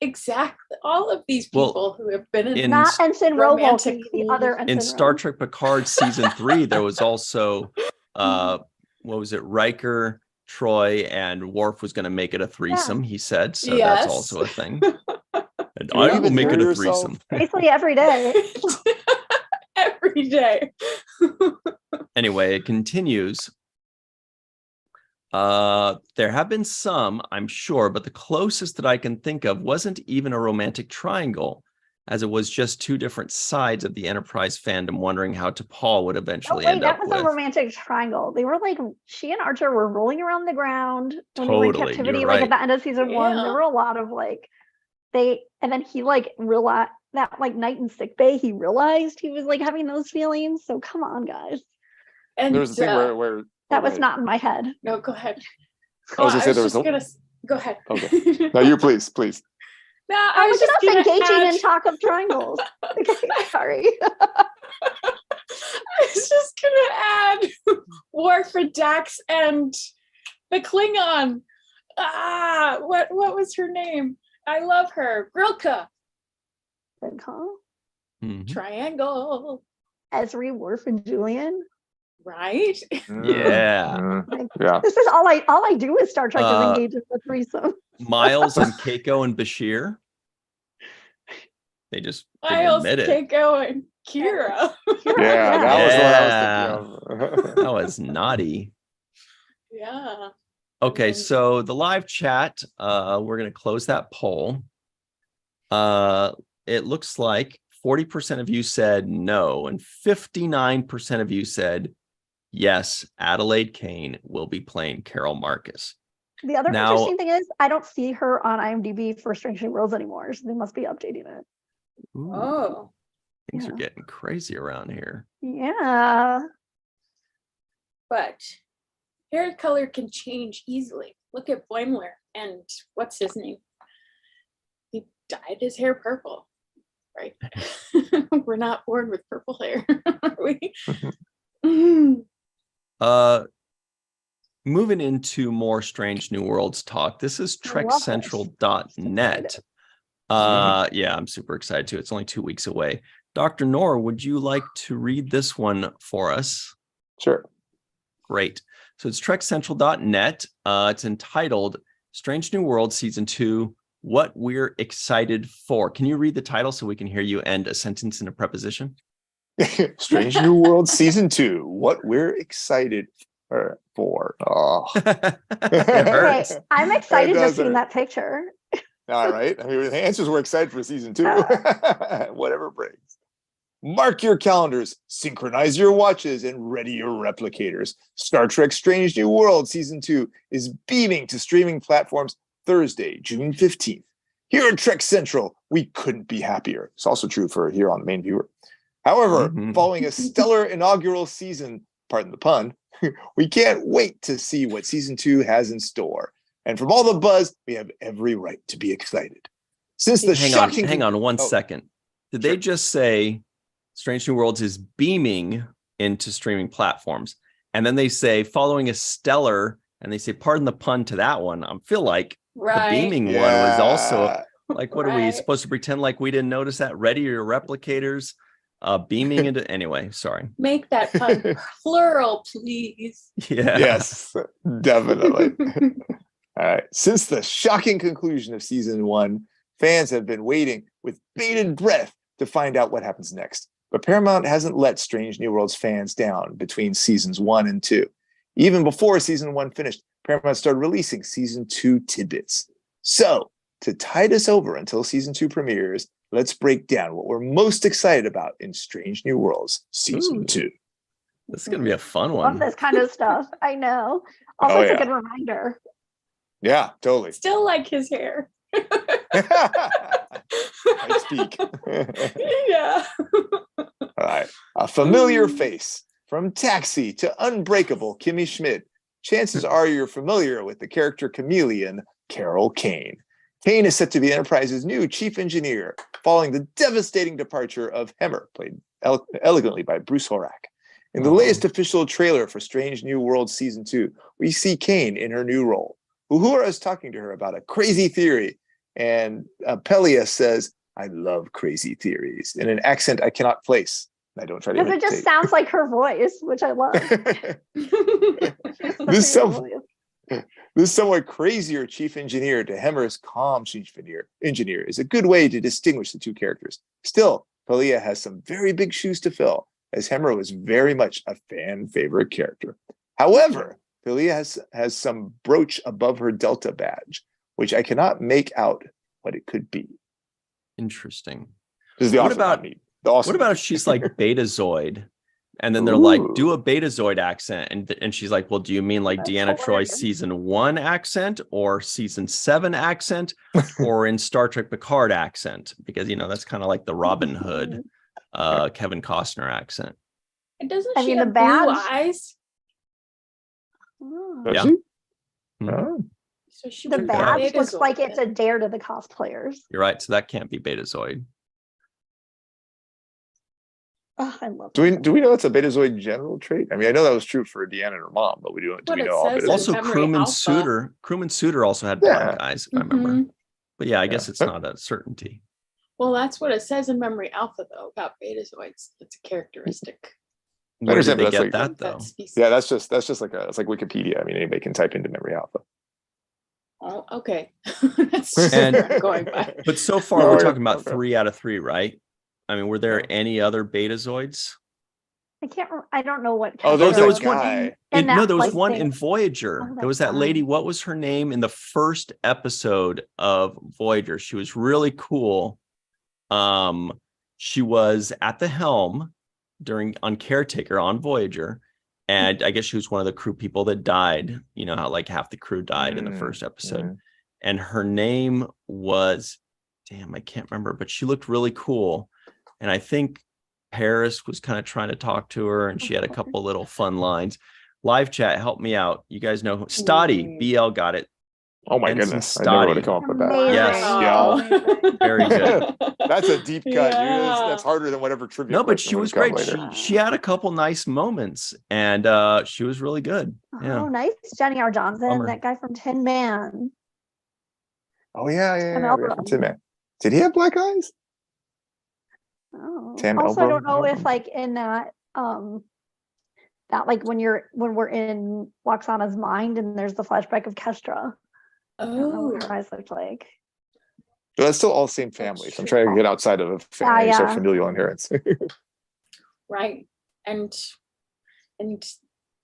Speaker 1: Exactly, all of these people who have been in
Speaker 4: not Ensign
Speaker 1: romantic
Speaker 4: the other Ensign
Speaker 2: in Star Trek Picard season 3, there was also what was it? Riker, Troy, and Worf was going to make it a threesome. He said, so that's also a thing. And I will make it a threesome.
Speaker 4: Basically every day.
Speaker 1: Every day.
Speaker 2: Anyway, it continues. There have been some, I'm sure, but the closest that I can think of wasn't even a romantic triangle, as it was just two different sides of the Enterprise fandom wondering how T'Pol would eventually end up with.
Speaker 4: That was a romantic triangle. They were like, she and Archer were rolling around the ground when they were in captivity, like at the end of season 1. There were a lot of like, and then he like realized that like night in sick bay, he realized he was like having those feelings. So come on, guys.
Speaker 1: And
Speaker 3: there was a thing where
Speaker 4: that was not in my head.
Speaker 1: No, go ahead.
Speaker 3: I was gonna say
Speaker 1: go ahead.
Speaker 3: Okay. No, you please.
Speaker 1: No,
Speaker 4: I was just engaging in talk of triangles. Okay, sorry.
Speaker 1: I was just gonna add Worf and Dax and the Klingon. What was her name? I love her. Grilka. Triangle.
Speaker 4: Ezri, Worf, and Julian.
Speaker 1: Right?
Speaker 2: Yeah.
Speaker 3: Yeah.
Speaker 4: This is all I do with Star Trek is engage in the threesome.
Speaker 2: Miles and Keiko and Bashir. They just
Speaker 1: Miles,
Speaker 2: admit it.
Speaker 1: Keiko, and Kira.
Speaker 3: Yeah, that was what I was thinking of.
Speaker 2: That was naughty.
Speaker 1: Yeah.
Speaker 2: Okay, so the live chat, we're going to close that poll. It looks like 40% of you said no, and 59% of you said yes, Adelaide Kane will be playing Carol Marcus.
Speaker 4: The other interesting thing is I don't see her on IMDb for Strange New Worlds anymore, so they must be updating it.
Speaker 2: Ooh, things are getting crazy around here.
Speaker 4: Yeah.
Speaker 1: But hair color can change easily. Look at Boimler and what's his name? He dyed his hair purple, right? We're not born with purple hair, are we?
Speaker 2: Moving into more Strange New Worlds talk. This is TrekCentral.net. Yeah, I'm super excited too. It's only 2 weeks away. Dr. Noor, would you like to read this one for us?
Speaker 3: Sure.
Speaker 2: Great. So it's TrekCentral.net. It's entitled Strange New Worlds Season 2, What We're Excited For. Can you read the title so we can hear you end a sentence in a preposition?
Speaker 3: Strange New Worlds Season 2, What We're Excited For. Oh.
Speaker 4: Okay, I'm excited just seeing that picture.
Speaker 3: All right. I mean, the answers were excited for season 2. Whatever it brings. Mark your calendars, synchronize your watches, and ready your replicators. Star Trek Strange New World Season 2 is beaming to streaming platforms Thursday, June 15th. Here at Trek Central, we couldn't be happier. It's also true for here on the main viewer. However, following a stellar inaugural season, pardon the pun, we can't wait to see what Season 2 has in store. And from all the buzz, we have every right to be excited. Since the
Speaker 2: hang on one second. Did they just say Strange New Worlds is beaming into streaming platforms? And then they say following a stellar, and they say, pardon the pun to that one. I feel like the beaming one was also like, what are we supposed to pretend like we didn't notice that? Ready your replicators beaming into, anyway, sorry.
Speaker 1: Make that pun plural, please.
Speaker 2: Yeah.
Speaker 3: Yes, definitely. All right. Since the shocking conclusion of Season 1, fans have been waiting with bated breath to find out what happens next. But Paramount hasn't let Strange New Worlds fans down between Seasons 1 and 2. Even before Season 1 finished, Paramount started releasing Season 2 tidbits. So, to tide us over until Season 2 premieres, let's break down what we're most excited about in Strange New Worlds Season 2.
Speaker 2: This is going to be a fun
Speaker 4: Love
Speaker 2: one.
Speaker 4: this kind of stuff. I know. Also, it's a good reminder.
Speaker 3: Yeah, totally.
Speaker 1: Still like his hair.
Speaker 3: I speak.
Speaker 1: Yeah.
Speaker 3: All right. A familiar face. From Taxi to Unbreakable, Kimmy Schmidt. Chances are you're familiar with the character chameleon, Carol Kane. Kane is set to be Enterprise's new chief engineer, following the devastating departure of Hemmer, played elegantly by Bruce Horak. In the latest official trailer for Strange New World Season 2, we see Kane in her new role. Uhura is talking to her about a crazy theory, and Pelia says, I love crazy theories, in an accent I cannot place. I don't try to
Speaker 4: Because it just sounds like her voice, which I love.
Speaker 3: This somewhat crazier chief engineer to Hemmer's calm chief engineer is a good way to distinguish the two characters. Still, Pelia has some very big shoes to fill, as Hemmer was very much a fan favorite character. However, Pelia has some brooch above her Delta badge, which I cannot make out what it could be.
Speaker 2: Interesting.
Speaker 3: What
Speaker 2: about if she's like Betazoid? And then they're like, do a Betazoid accent. And she's like, well, do you mean like Deanna Troi Season 1 accent or Season 7 accent or in Star Trek Picard accent? Because, you know, that's kind of like the Robin Hood, Kevin Costner accent.
Speaker 1: And doesn't
Speaker 4: I
Speaker 1: she
Speaker 4: mean,
Speaker 1: have
Speaker 4: the
Speaker 1: blue
Speaker 4: badge-
Speaker 1: eyes?
Speaker 3: Does
Speaker 2: Yeah.
Speaker 3: she?
Speaker 2: Mhm.
Speaker 1: So she
Speaker 4: The
Speaker 1: would be
Speaker 4: badge looks
Speaker 1: Betazoid
Speaker 4: like it's
Speaker 1: then.
Speaker 4: a dare to the cosplayers.
Speaker 2: You're right. So that can't be Betazoid.
Speaker 4: Oh, I love
Speaker 3: Do we know it's a Betazoid general trait? I mean, I know that was true for Deanna and her mom, but do
Speaker 1: What
Speaker 3: we
Speaker 1: it
Speaker 3: know all
Speaker 1: says
Speaker 3: Betazoid?
Speaker 2: Also,
Speaker 1: Memory
Speaker 2: Crewman
Speaker 1: Alpha.
Speaker 2: Suitor also had black
Speaker 3: Yeah.
Speaker 2: eyes, if I remember.
Speaker 1: Mhm.
Speaker 2: But yeah, I guess it's not a certainty.
Speaker 1: Well, that's what it says in Memory Alpha, though, about Betazoids. It's a characteristic.
Speaker 2: Where did
Speaker 3: understand,
Speaker 2: they
Speaker 3: but that's
Speaker 2: get that
Speaker 1: of that
Speaker 2: though?
Speaker 1: species.
Speaker 3: Yeah, that's just like it's like Wikipedia. I mean, anybody can type into Memory Alpha.
Speaker 1: Oh, okay. That's just
Speaker 2: And-
Speaker 1: what I'm going by.
Speaker 2: But so far,
Speaker 3: Oh,
Speaker 2: we're
Speaker 3: yeah,
Speaker 2: talking about
Speaker 3: okay.
Speaker 2: 3 out of 3, right? I mean, were there any other Betazoids?
Speaker 4: I don't know what.
Speaker 3: Oh,
Speaker 2: there
Speaker 3: there
Speaker 2: was
Speaker 3: was
Speaker 2: one-
Speaker 3: guy.
Speaker 2: No, there was
Speaker 4: like,
Speaker 2: one
Speaker 4: thing.
Speaker 2: in Voyager.
Speaker 4: Oh,
Speaker 2: There was
Speaker 4: that's
Speaker 2: that lady.
Speaker 4: fine.
Speaker 2: What was her name in the first episode of Voyager? She was really cool. She was at the helm on Caretaker on Voyager. And I guess she was one of the crew people that died. You know how like half the crew died in the first episode. And her name was, damn, I can't remember, but she looked really cool. And I think Paris was kind of trying to talk to her, and she had a couple little fun lines. Live chat, help me out. You guys know Stoddy, BL got it.
Speaker 3: Oh my
Speaker 2: Ensign
Speaker 3: goodness, I never would
Speaker 2: Stoddy.
Speaker 3: have come up with that.
Speaker 4: Amazing.
Speaker 2: Yes.
Speaker 3: Yeah.
Speaker 2: Very good.
Speaker 3: That's a deep cut, dude.
Speaker 1: Yeah.
Speaker 3: That's harder than whatever trivia.
Speaker 2: No, but
Speaker 3: question
Speaker 2: she
Speaker 3: would
Speaker 2: was
Speaker 3: have come
Speaker 2: great.
Speaker 3: later.
Speaker 2: She had a couple nice moments, and she was really good. Yeah.
Speaker 4: Oh, nice, Johnny R. Johnson,
Speaker 2: Bummer.
Speaker 4: that guy from Tin Man.
Speaker 3: Oh yeah.
Speaker 4: Tim
Speaker 3: Yeah,
Speaker 4: Elbrum.
Speaker 3: Tin Man. Did he have black eyes?
Speaker 4: Oh.
Speaker 3: Tim
Speaker 4: Also, I
Speaker 3: Elbrum,
Speaker 4: don't know if
Speaker 3: Elbrum.
Speaker 4: like in that like when we're in Waxana's mind and there's the flashback of Kestra. I don't know what
Speaker 1: Oh,
Speaker 4: her eyes looked like.
Speaker 3: But that's still all the same family. So I'm trying to get outside of any sort of
Speaker 4: Yeah.
Speaker 3: familial inheritance.
Speaker 1: right. And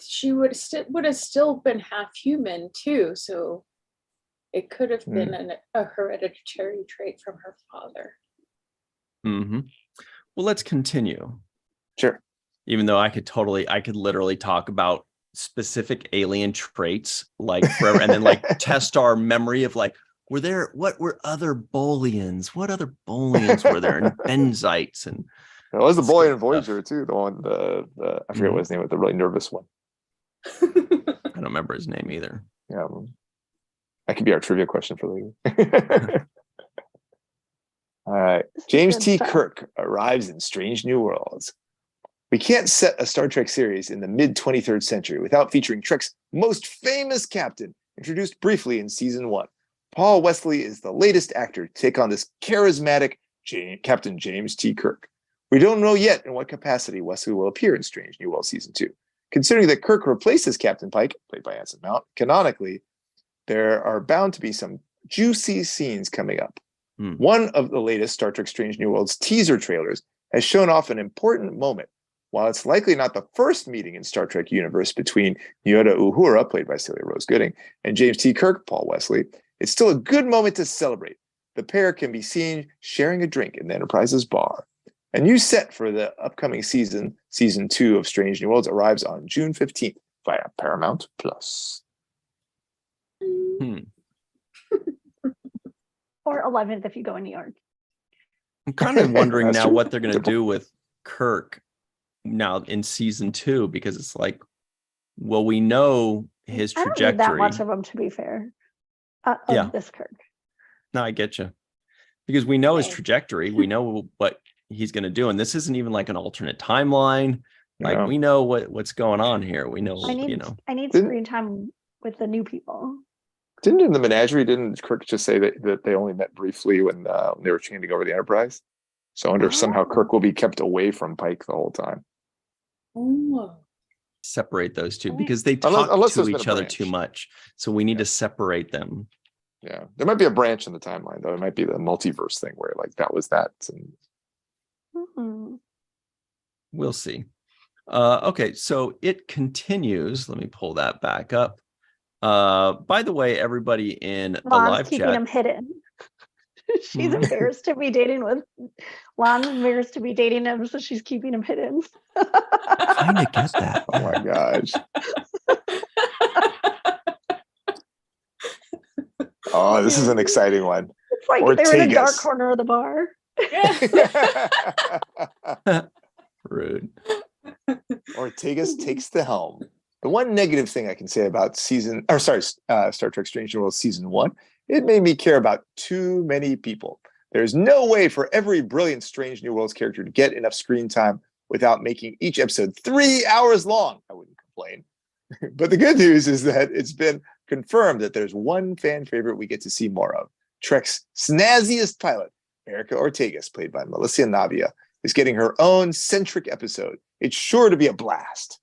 Speaker 1: she would have still been half human too. So it could have been a hereditary trait from her father.
Speaker 2: Mm-hmm. Well, let's continue.
Speaker 3: Sure.
Speaker 2: Even though I could literally talk about specific alien traits like forever and then like test our memory of like, what were other Bolians? What other Bolians were there? And benzites and
Speaker 3: It was the
Speaker 2: Let's
Speaker 3: boy
Speaker 2: go.
Speaker 3: in Voyager too. The one, I forget what his name was, the really nervous one.
Speaker 2: I don't remember his name either.
Speaker 3: Yeah, that could be our trivia question for later. All right, James
Speaker 4: Good
Speaker 3: T.
Speaker 4: stuff.
Speaker 3: Kirk arrives in Strange New Worlds. We can't set a Star Trek series in the mid-23rd century without featuring Trek's most famous captain, introduced briefly in season 1. Paul Wesley is the latest actor to take on this charismatic Captain James T. Kirk. We don't know yet in what capacity Wesley will appear in Strange New Worlds season 2. Considering that Kirk replaces Captain Pike, played by Anson Mount, canonically, there are bound to be some juicy scenes coming up. One of the latest Star Trek Strange New Worlds teaser trailers has shown off an important moment. While it's likely not the first meeting in Star Trek universe between Nyota Uhura, played by Celia Rose Gooding, and James T. Kirk, Paul Wesley, it's still a good moment to celebrate. The pair can be seen sharing a drink in the Enterprise's bar. A new set for the upcoming season 2 of Strange New Worlds, arrives on June 15th via Paramount Plus.
Speaker 4: Or 11th if you go in New York.
Speaker 2: I'm kind of wondering
Speaker 3: That's
Speaker 2: now
Speaker 3: true.
Speaker 2: what they're going to do with Kirk now in season 2, because it's like, well, we know his
Speaker 4: I don't need
Speaker 2: trajectory.
Speaker 4: that much of them, to be fair.
Speaker 2: Yeah.
Speaker 4: This Kirk.
Speaker 2: No, I get you. Because we know his
Speaker 1: Okay.
Speaker 2: trajectory. We know what he's going to do. And this isn't even like an alternate timeline. Like
Speaker 3: Yeah.
Speaker 2: we know what's going on here. We know,
Speaker 4: I need
Speaker 3: Didn't-
Speaker 4: screen time with the new people.
Speaker 3: Didn't in the menagerie, didn't Kirk just say that they only met briefly when they were changing over the Enterprise? So I wonder if somehow Kirk will be kept away from Pike the whole time.
Speaker 1: Oh.
Speaker 2: separate those two
Speaker 4: Right.
Speaker 2: because they
Speaker 3: Unless
Speaker 2: talk
Speaker 3: there's
Speaker 2: to
Speaker 3: been a
Speaker 2: each other
Speaker 3: branch.
Speaker 2: too much. So we need
Speaker 3: Yeah.
Speaker 2: to separate them.
Speaker 3: Yeah, there might be a branch in the timeline though. It might be the multiverse thing where like that was that. And
Speaker 4: Mhm.
Speaker 2: We'll see. Okay, so it continues. Let me pull that back up. By the way, everybody in the
Speaker 4: Lon's
Speaker 2: live
Speaker 4: keeping
Speaker 2: chat,
Speaker 4: him hidden. She's
Speaker 2: Mhm.
Speaker 4: embarrassed to be dating with Lon's embarrassed to be dating him, so she's keeping him hidden.
Speaker 2: kind of get that.
Speaker 3: oh my gosh. Oh, this is an exciting one.
Speaker 4: It's like they're in a dark
Speaker 3: Ortegas.
Speaker 4: corner of the bar.
Speaker 2: Rude.
Speaker 3: Ortegas takes the helm. The one negative thing I can say about Star Trek Strange New Worlds season 1, it made me care about too many people. There's no way for every brilliant Strange New Worlds character to get enough screen time without making each episode 3 hours long. I wouldn't complain. But the good news is that it's been confirmed that there's one fan favorite we get to see more of. Trek's snazziest pilot, Erica Ortegas, played by Melissa Navia, is getting her own centric episode. It's sure to be a blast.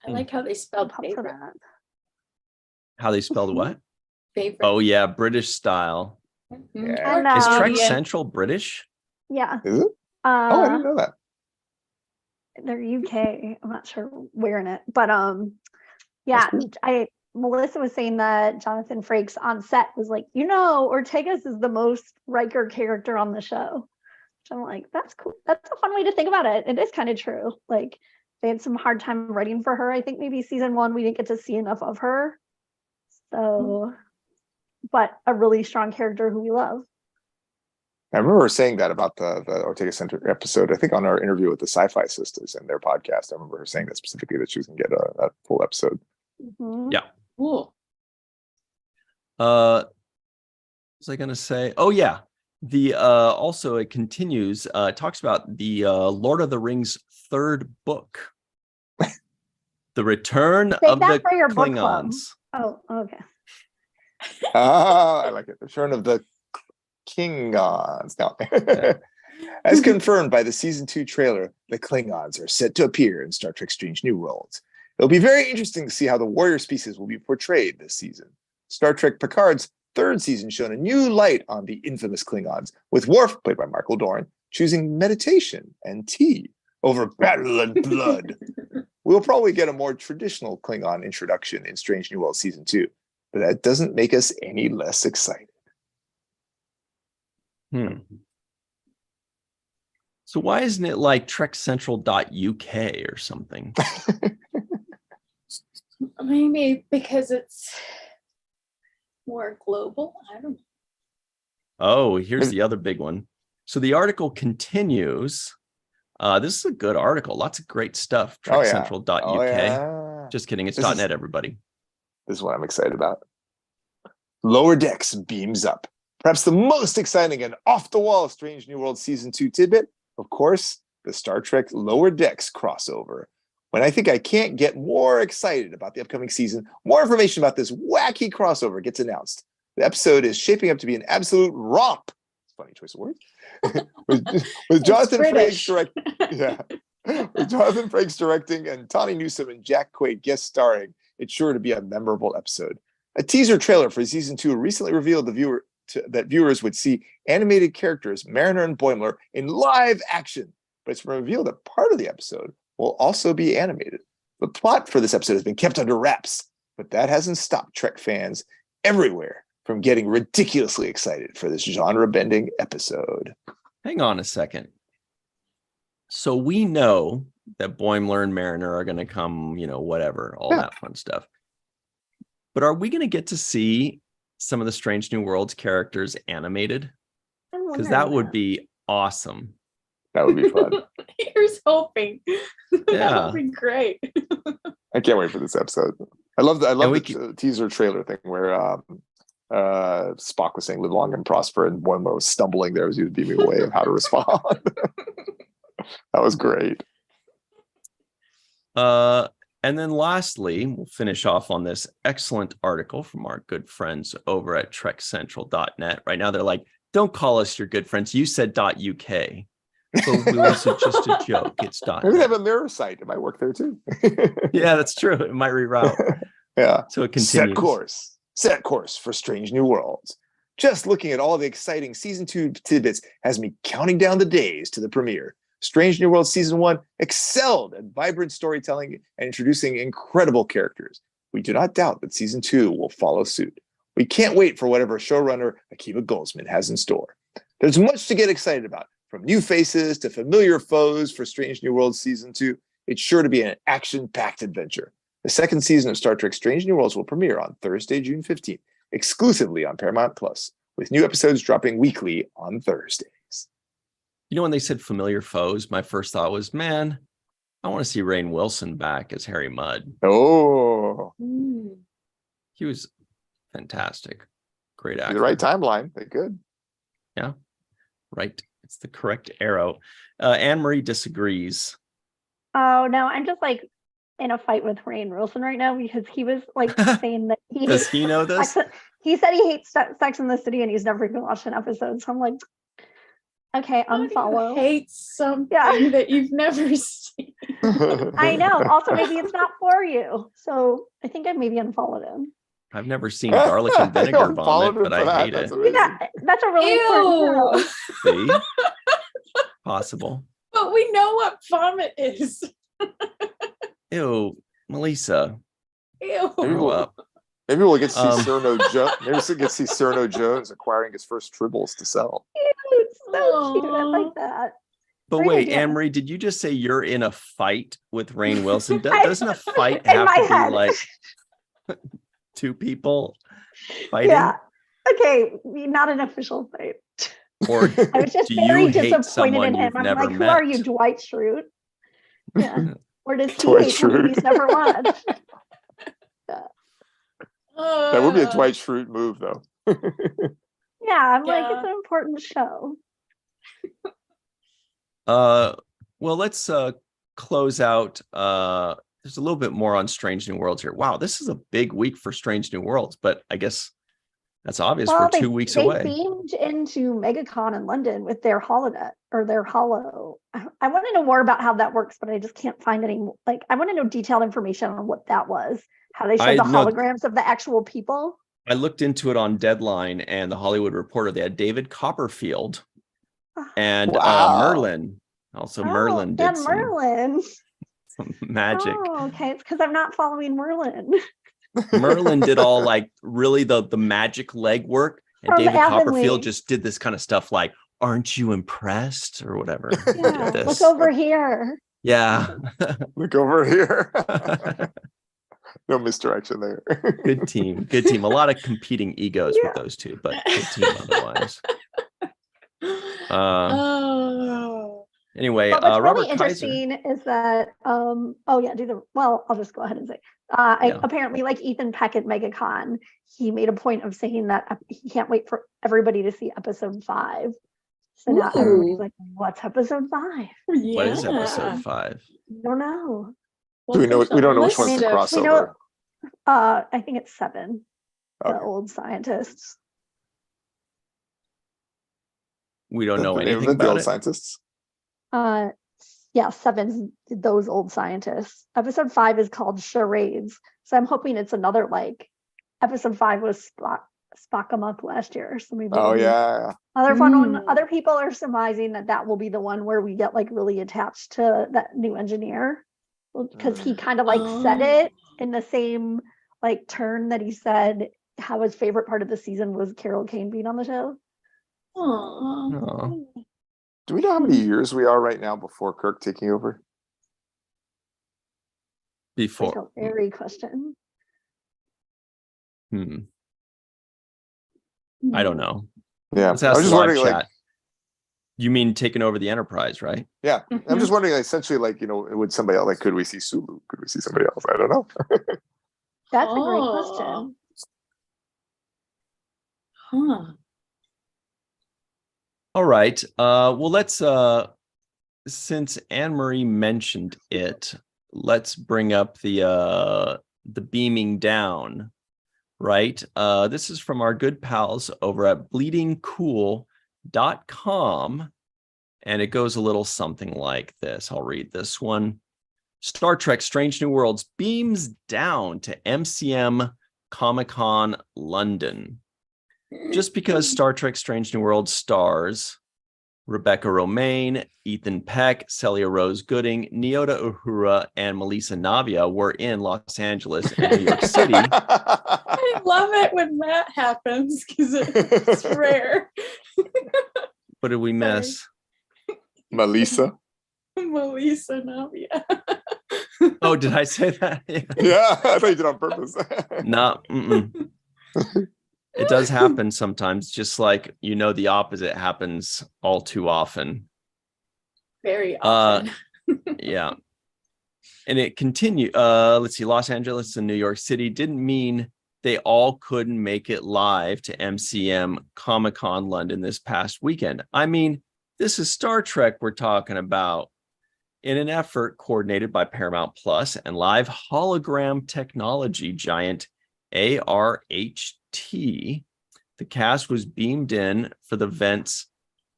Speaker 1: I like how they spelled
Speaker 4: Up for
Speaker 1: favorite.
Speaker 4: that.
Speaker 2: How they spelled what?
Speaker 1: Favorite.
Speaker 2: Oh yeah, British style.
Speaker 1: Mhm.
Speaker 3: Yeah.
Speaker 4: I know.
Speaker 2: Is Trek
Speaker 1: Canadian.
Speaker 2: Central British?
Speaker 4: Yeah.
Speaker 3: Is it? Oh, I didn't know that.
Speaker 4: They're UK. I'm not sure where in it, but yeah,
Speaker 3: cool.
Speaker 4: Melissa was saying that Jonathan Frakes on set was like, Ortegas is the most Riker character on the show. Which I'm like, that's cool. That's a fun way to think about it. It is kind of true. Like they had some hard time writing for her. I think maybe season 1 we didn't get to see enough of her. So, but a really strong character who we love.
Speaker 3: I remember her saying that about the Ortega Center episode. I think on our interview with the Sci-Fi Sisters and their podcast. I remember her saying that specifically that she was going to get a full episode.
Speaker 4: Mhm.
Speaker 2: Yeah.
Speaker 1: Cool.
Speaker 2: What was I gonna say? Oh yeah. The also it continues, it talks about the Lord of the Rings 3rd book. The Return
Speaker 4: Save
Speaker 2: of
Speaker 4: that
Speaker 2: the
Speaker 4: for your book club.
Speaker 2: Klingons.
Speaker 4: Oh, okay.
Speaker 3: Oh, I like it. Return of the Klingons. No. As confirmed by the season 2 trailer, the Klingons are set to appear in Star Trek Strange New Worlds. It'll be very interesting to see how the warrior species will be portrayed this season. Star Trek Picard's 3rd season shone a new light on the infamous Klingons, with Worf, played by Mark Doran, choosing meditation and tea over battle and blood. We'll probably get a more traditional Klingon introduction in Strange New Worlds season 2, but that doesn't make us any less excited.
Speaker 2: So why isn't it like trekcentral.uk or something?
Speaker 1: Maybe because it's more global. I don't know.
Speaker 2: Oh, here's the other big one. So the article continues. This is a good article. Lots of great stuff.
Speaker 3: Oh, yeah.
Speaker 2: trekcentral.uk.
Speaker 3: Oh, yeah.
Speaker 2: Just kidding. It's
Speaker 3: This is-
Speaker 2: .net, everybody.
Speaker 3: This is what I'm excited about. Lower Decks beams up. Perhaps the most exciting and off-the-wall Strange New World Season 2 tidbit, of course, the Star Trek Lower Decks crossover. When I think I can't get more excited about the upcoming season, more information about this wacky crossover gets announced. The episode is shaping up to be an absolute romp. Funny choice of words. with Jonathan Frakes with Jonathan Frakes directing and Tawny Newsome and Jack Quaid guest starring, it's sure to be a memorable episode. A teaser trailer for season 2 recently revealed that viewers would see animated characters Mariner and Boimler in live action, but it's revealed that part of the episode will also be animated. The plot for this episode has been kept under wraps, but that hasn't stopped Trek fans everywhere from getting ridiculously excited for this genre-bending episode.
Speaker 2: Hang on a second. So we know that Boimler and Mariner are going to come, whatever, all that fun stuff. But are we going to get to see some of the Strange New Worlds characters animated? Because that would be awesome.
Speaker 3: That would be fun.
Speaker 1: Here's hoping.
Speaker 2: Yeah.
Speaker 1: That would be great.
Speaker 3: I can't wait for this episode. I love
Speaker 2: we
Speaker 3: the teaser trailer thing where Spock was saying "Live long and prosper," and Boimler was stumbling there as he was beaming away of how to respond. That was great.
Speaker 2: And then lastly, we'll finish off on this excellent article from our good friends over at trekcentral.net. Right now, they're like, don't call us your good friends. You said .uk. So it was just a joke. It's
Speaker 3: Maybe they have a mirror site. It might work there too.
Speaker 2: Yeah, that's true. It might reroute.
Speaker 3: Yeah.
Speaker 2: So it continues.
Speaker 3: Set course for Strange New Worlds. Just looking at all the exciting season 2 tidbits has me counting down the days to the premiere. Strange New World Season 1 excelled at vibrant storytelling and introducing incredible characters. We do not doubt that Season 2 will follow suit. We can't wait for whatever showrunner Akiva Goldsman has in store. There's much to get excited about, from new faces to familiar foes for Strange New World Season 2. It's sure to be an action-packed adventure. The second season of Star Trek Strange New Worlds will premiere on Thursday, June 15th, exclusively on Paramount Plus, with new episodes dropping weekly on Thursdays.
Speaker 2: When they said familiar foes, my first thought was, man, I want to see Rainn Wilson back as Harry Mudd.
Speaker 3: Oh.
Speaker 2: He was fantastic. Great actor.
Speaker 3: The right timeline. They good.
Speaker 2: Yeah. Right. It's the correct arrow. Anne-Marie disagrees.
Speaker 4: Oh, no, I'm just in a fight with Rainn Wilson right now because he was saying that he
Speaker 2: Does he know this?
Speaker 4: He said he hates Sex in the City and he's never even watched an episode. So I'm like, okay, unfollow.
Speaker 1: Hate something that you've never seen.
Speaker 4: I know. Also, maybe it's not for you. So I think I maybe unfollowed him.
Speaker 2: I've never seen garlic and vinegar vomit, but I hate it.
Speaker 4: Yeah, that's a really important show.
Speaker 2: See? Possible.
Speaker 1: But we know what vomit is.
Speaker 2: Ew, Melissa.
Speaker 1: Ew.
Speaker 2: Grow up.
Speaker 3: Maybe we'll get to see Cyrano Jones. Maybe we'll get to see Cyrano Jones acquiring his first tribbles to sell.
Speaker 4: It's so cute. I like that.
Speaker 2: But
Speaker 4: Great
Speaker 2: wait,
Speaker 4: idea.
Speaker 2: Anne-Marie, did you just say you're in a fight with Rainn Wilson? Doesn't a fight
Speaker 4: In
Speaker 2: have
Speaker 4: my
Speaker 2: to be
Speaker 4: head.
Speaker 2: like two people fighting?
Speaker 4: Yeah. Okay, not an official fight.
Speaker 2: Or
Speaker 4: I was just
Speaker 2: do
Speaker 4: very
Speaker 2: you hate
Speaker 4: disappointed
Speaker 2: someone
Speaker 4: in him.
Speaker 2: you've
Speaker 4: I'm
Speaker 2: never
Speaker 4: like, who
Speaker 2: met?
Speaker 4: are you, Dwight Schrute? Yeah. Or does he
Speaker 3: Dwight
Speaker 4: hate
Speaker 3: Schrute.
Speaker 4: movies he's never watched?
Speaker 3: That would be a Dwight Schrute move, though.
Speaker 4: Yeah, I'm like,
Speaker 1: Yeah.
Speaker 4: it's an important show.
Speaker 2: Well, let's close out. There's a little bit more on Strange New Worlds here. Wow, this is a big week for Strange New Worlds, but I guess that's obvious. We're 2 weeks
Speaker 4: they
Speaker 2: away.
Speaker 4: beamed into MegaCon in London with their holonet or their holo. I want to know more about how that works, but I just can't find any. I want to know detailed information on what that was. How they showed the
Speaker 2: know-
Speaker 4: holograms of the actual people.
Speaker 2: I looked into it on Deadline and the Hollywood Reporter. They had David Copperfield and
Speaker 3: Wow.
Speaker 2: Merlin. Also, Merlin did
Speaker 4: and Merlin.
Speaker 2: some magic.
Speaker 4: Oh, okay. It's because I'm not following Merlin.
Speaker 2: Merlin did all really the magic legwork, and
Speaker 4: From
Speaker 2: David
Speaker 4: Avonlea.
Speaker 2: Copperfield just did this kind of stuff like aren't you impressed or whatever.
Speaker 4: Yeah,
Speaker 2: Did
Speaker 4: look
Speaker 2: this.
Speaker 4: over here.
Speaker 2: Yeah.
Speaker 3: Look over here. No misdirection there.
Speaker 2: Good team. Good team. A lot of competing egos with
Speaker 4: Yeah.
Speaker 2: those two, but good team otherwise.
Speaker 1: Oh.
Speaker 2: Anyway,
Speaker 4: But what's
Speaker 2: Robert
Speaker 4: really
Speaker 2: Kaiser.
Speaker 4: interesting is that oh yeah, I'll just go ahead and say
Speaker 2: Yeah.
Speaker 4: apparently like Ethan Peck at MegaCon, he made a point of saying that he can't wait for everybody to see episode 5. So now everybody's
Speaker 1: Ooh.
Speaker 4: like, what's episode 5?
Speaker 1: Yeah.
Speaker 2: What is episode 5?
Speaker 4: Don't know.
Speaker 3: Do we know?
Speaker 1: there's
Speaker 3: We
Speaker 1: a
Speaker 3: don't know which
Speaker 1: list
Speaker 3: one's the
Speaker 1: of-
Speaker 4: We know
Speaker 3: crossover.
Speaker 4: I think it's 7, the
Speaker 3: Okay.
Speaker 4: old scientists.
Speaker 2: We don't know
Speaker 3: The name of
Speaker 2: anything
Speaker 3: it, the
Speaker 2: about
Speaker 3: old
Speaker 2: it.
Speaker 3: scientists.
Speaker 4: Yeah, 7's those old scientists. Episode 5 is called Charades. So I'm hoping it's another like episode 5 was Spock Amok last year. So maybe
Speaker 3: Oh
Speaker 4: it'll be
Speaker 3: yeah.
Speaker 4: other fun one.
Speaker 1: Mm.
Speaker 4: Other people are surmising that will be the one where we get like really attached to that new engineer, because he kind of like said it in the same like turn that he said how his favorite part of the season was Carol Kane being on the show.
Speaker 1: Aw.
Speaker 2: Oh,
Speaker 3: Do we know how many years we are right now before Kirk taking over?
Speaker 4: Like
Speaker 2: before.
Speaker 4: a very question.
Speaker 2: I don't know.
Speaker 3: Yeah,
Speaker 2: Let's
Speaker 3: I
Speaker 2: ask
Speaker 3: was
Speaker 2: the
Speaker 3: just
Speaker 2: live
Speaker 3: wondering,
Speaker 2: chat.
Speaker 3: like,
Speaker 2: You mean taking over the Enterprise, right?
Speaker 3: yeah, I'm
Speaker 1: Mhm.
Speaker 3: just wondering, like, essentially, like, would somebody else, like, could we see Sulu? Could we see somebody else? I don't know.
Speaker 4: That's a great
Speaker 1: Oh.
Speaker 4: question.
Speaker 1: Huh.
Speaker 2: All right. Well, let's since Anne-Marie mentioned it, let's bring up the beaming down, right? This is from our good pals over at bleedingcool.com, and it goes a little something like this. I'll read this one. Star Trek Strange New Worlds beams down to MCM Comic-Con London. Just because Star Trek Strange New Worlds stars Rebecca Romaine, Ethan Peck, Celia Rose Gooding, Nyota Uhura, and Melissa Navia were in Los Angeles and New York City.
Speaker 1: I love it when that happens because it's rare.
Speaker 2: What did we miss?
Speaker 3: Melissa.
Speaker 1: Melissa Navia.
Speaker 2: Oh, did I say that? Yeah.
Speaker 3: Yeah, I thought you did on purpose.
Speaker 2: No. It does happen sometimes, just like, the opposite happens all too often.
Speaker 1: Very often.
Speaker 2: Yeah. And it continued. Let's see, Los Angeles and New York City didn't mean they all couldn't make it live to MCM Comic-Con London this past weekend. I mean, this is Star Trek we're talking about. In an effort coordinated by Paramount Plus and live hologram technology giant ARHT, the cast was beamed in for the event's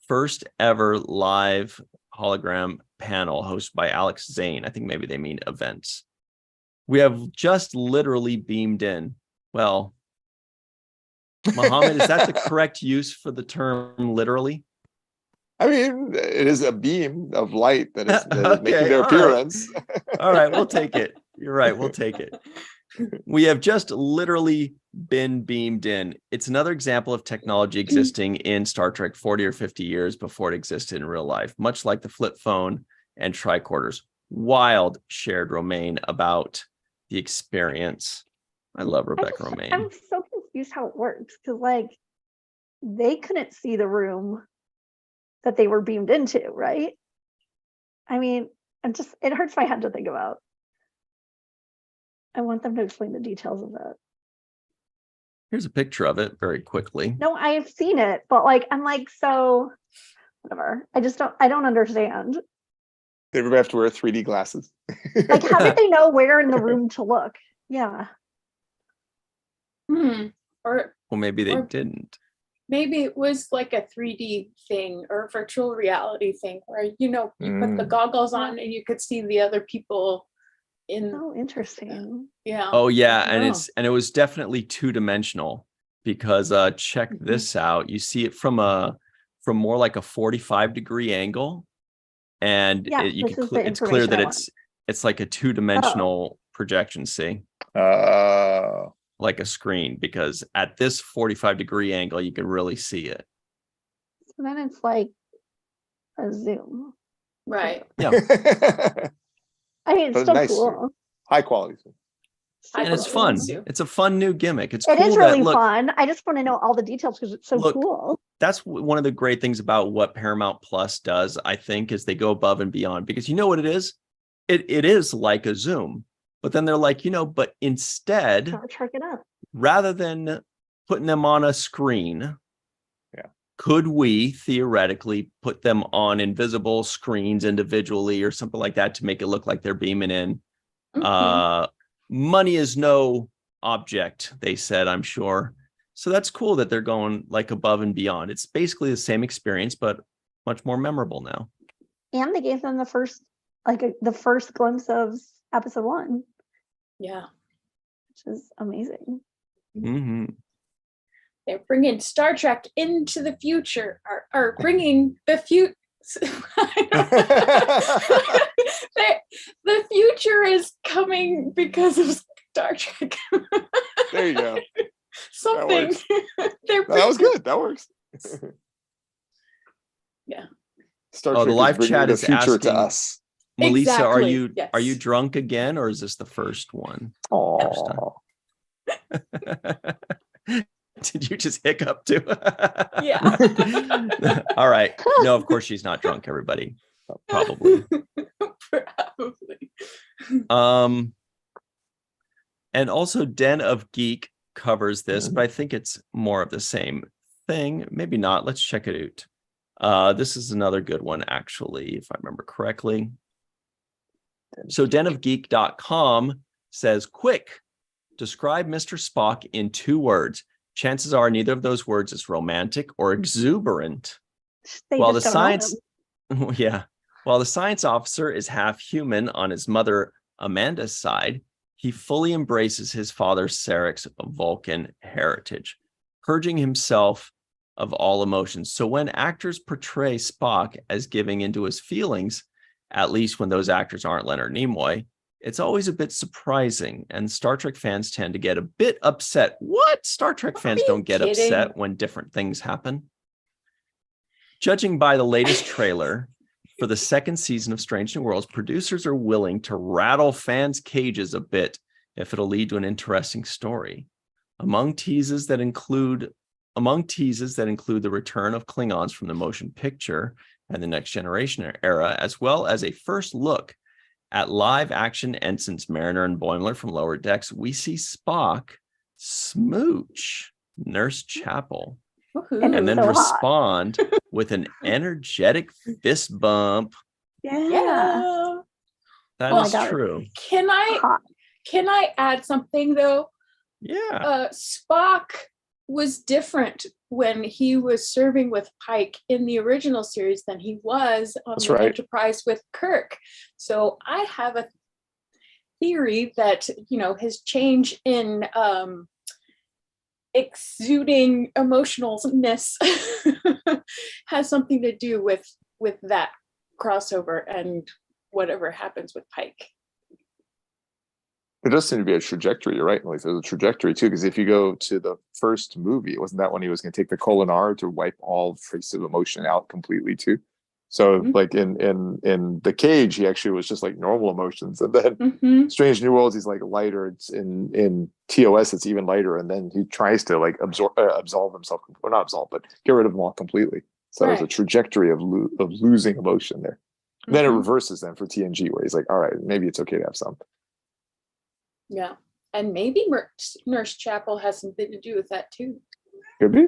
Speaker 2: first ever live hologram panel hosted by Alex Zane. I think maybe they mean events. We have just literally beamed in. Well, Mohammed, is that the correct use for the term literally?
Speaker 3: I mean, it is a beam of light that is
Speaker 2: Okay,
Speaker 3: making their
Speaker 2: all right.
Speaker 3: appearance.
Speaker 2: All right, we'll take it. You're right. We'll take it. We have just literally been beamed in. It's another example of technology existing in Star Trek 40 or 50 years before it existed in real life, much like the flip phone and tricorders. Wild, shared Romaine about the experience. I love Rebecca Romaine.
Speaker 4: I'm so confused how it works because like they couldn't see the room that they were beamed into, right? I mean, it hurts my head to think about. I want them to explain the details of that.
Speaker 2: Here's a picture of it very quickly.
Speaker 4: No, I've seen it, but like I'm like, so whatever. I don't understand.
Speaker 3: Did everybody have to wear 3D glasses?
Speaker 4: Like, how did they know where in the room to look? Yeah.
Speaker 1: Or
Speaker 2: Well, maybe they
Speaker 1: Or-
Speaker 2: didn't.
Speaker 1: maybe it was like a 3D thing or a virtual reality thing where, you put the goggles on and you could see the other people in,
Speaker 4: Oh, interesting.
Speaker 1: yeah.
Speaker 2: Oh yeah,
Speaker 1: I
Speaker 2: and
Speaker 1: know.
Speaker 2: it was definitely two-dimensional because check this out. You see it from more like a 45-degree angle, and
Speaker 4: Yeah,
Speaker 2: you
Speaker 4: this
Speaker 2: can
Speaker 4: is the
Speaker 2: it's clear that
Speaker 4: information I
Speaker 2: it's like a two-dimensional projection. See, like a screen, because at this 45-degree angle you can really see it.
Speaker 4: And then it's like a Zoom.
Speaker 1: Right.
Speaker 2: Yeah.
Speaker 4: I mean, it's
Speaker 3: But a
Speaker 4: still
Speaker 3: nice
Speaker 4: cool.
Speaker 3: High quality.
Speaker 1: I
Speaker 2: And it's
Speaker 1: love
Speaker 2: fun.
Speaker 1: Zoom.
Speaker 2: It's a fun new gimmick. It's
Speaker 4: It
Speaker 2: cool
Speaker 4: is
Speaker 2: that
Speaker 4: really
Speaker 2: look,
Speaker 4: fun. I just want to know all the details because it's so
Speaker 2: Look,
Speaker 4: cool.
Speaker 2: that's one of the great things about what Paramount Plus does, I think, is they go above and beyond, because you know what it is? It is like a Zoom, but then they're like, but instead,
Speaker 4: Gotta check it out.
Speaker 2: rather than putting them on a screen,
Speaker 3: Yeah.
Speaker 2: could we theoretically put them on invisible screens individually or something like that to make it look like they're beaming in?
Speaker 1: Mhm.
Speaker 2: Money is no object, they said, I'm sure. So that's cool that they're going like above and beyond. It's basically the same experience, but much more memorable now.
Speaker 4: And they gave them the first glimpse of episode 1,
Speaker 1: Yeah.
Speaker 4: which is amazing.
Speaker 2: Mm-hmm.
Speaker 1: They're bringing Star Trek into the future, or bringing the future. The future is coming because of Star Trek.
Speaker 3: There you go.
Speaker 1: Something. They're
Speaker 3: No, that was good. That works.
Speaker 1: Yeah.
Speaker 3: Star
Speaker 2: Oh, the
Speaker 3: Trek
Speaker 2: live
Speaker 3: bringing
Speaker 2: chat
Speaker 3: the
Speaker 2: is
Speaker 3: future
Speaker 2: asking,
Speaker 3: to us.
Speaker 2: Melissa, are
Speaker 1: Exactly,
Speaker 2: you
Speaker 1: yes.
Speaker 2: are you drunk again, or is this the first one?
Speaker 3: Oh,
Speaker 2: Did you just hiccup too?
Speaker 1: Yeah.
Speaker 2: All right. No, of course she's not drunk, everybody. Probably.
Speaker 1: Probably.
Speaker 2: And also Den of Geek covers this, but I think it's more of the same thing. Maybe not. Let's check it out. This is another good one, actually, if I remember correctly. So denofgeek.com says, quick, describe Mr. Spock in 2 words. Chances are neither of those words is romantic or exuberant.
Speaker 4: They
Speaker 2: While the
Speaker 4: just don't know
Speaker 2: science,
Speaker 4: him.
Speaker 2: yeah, while the science officer is half human on his mother Amanda's side, he fully embraces his father Sarek's Vulcan heritage, purging himself of all emotions. So when actors portray Spock as giving into his feelings, at least when those actors aren't Leonard Nimoy, it's always a bit surprising, and Star Trek fans tend to get a bit upset. What? Star Trek fans
Speaker 1: you
Speaker 2: don't get
Speaker 1: kidding?
Speaker 2: upset when different things happen. Judging by the latest trailer for the 2nd season of Strange New Worlds, producers are willing to rattle fans' cages a bit if it'll lead to an interesting story. Among teases that include the return of Klingons from the motion picture and the Next Generation era, as well as a first look at live action ensigns Mariner and Boimler from Lower Decks, we see Spock smooch Nurse Chapel
Speaker 1: Woohoo.
Speaker 2: and then
Speaker 4: so hot.
Speaker 2: respond with an energetic fist bump.
Speaker 1: Yeah.
Speaker 2: That
Speaker 1: Oh
Speaker 2: is
Speaker 4: my God.
Speaker 2: true.
Speaker 1: Can I add something though?
Speaker 2: Yeah.
Speaker 1: Spock was different when he was serving with Pike in the original series than he was on
Speaker 3: That's
Speaker 1: the
Speaker 3: right.
Speaker 1: Enterprise with Kirk. So I have a theory that his change in exuding emotionalness has something to do with that crossover and whatever happens with Pike.
Speaker 3: there does seem to be a trajectory. You're right, like there's a trajectory too. Because if you go to the first movie, wasn't that when he was going to take the Kolinar to wipe all trace of emotion out completely too? So
Speaker 1: Mhm.
Speaker 3: like in the Cage, he actually was just like normal emotions, and then
Speaker 1: Mhm.
Speaker 3: Strange New Worlds, he's like lighter. It's in TOS, it's even lighter, and then he tries to like absolve himself, or not absolve, but get rid of them all completely. So there's a
Speaker 1: Right.
Speaker 3: trajectory of losing emotion there. Then it
Speaker 1: Mhm.
Speaker 3: reverses then for TNG, where he's like, all right, maybe it's okay to have some.
Speaker 1: Yeah. And maybe Nurse Chapel has something to do with that too.
Speaker 3: Could be.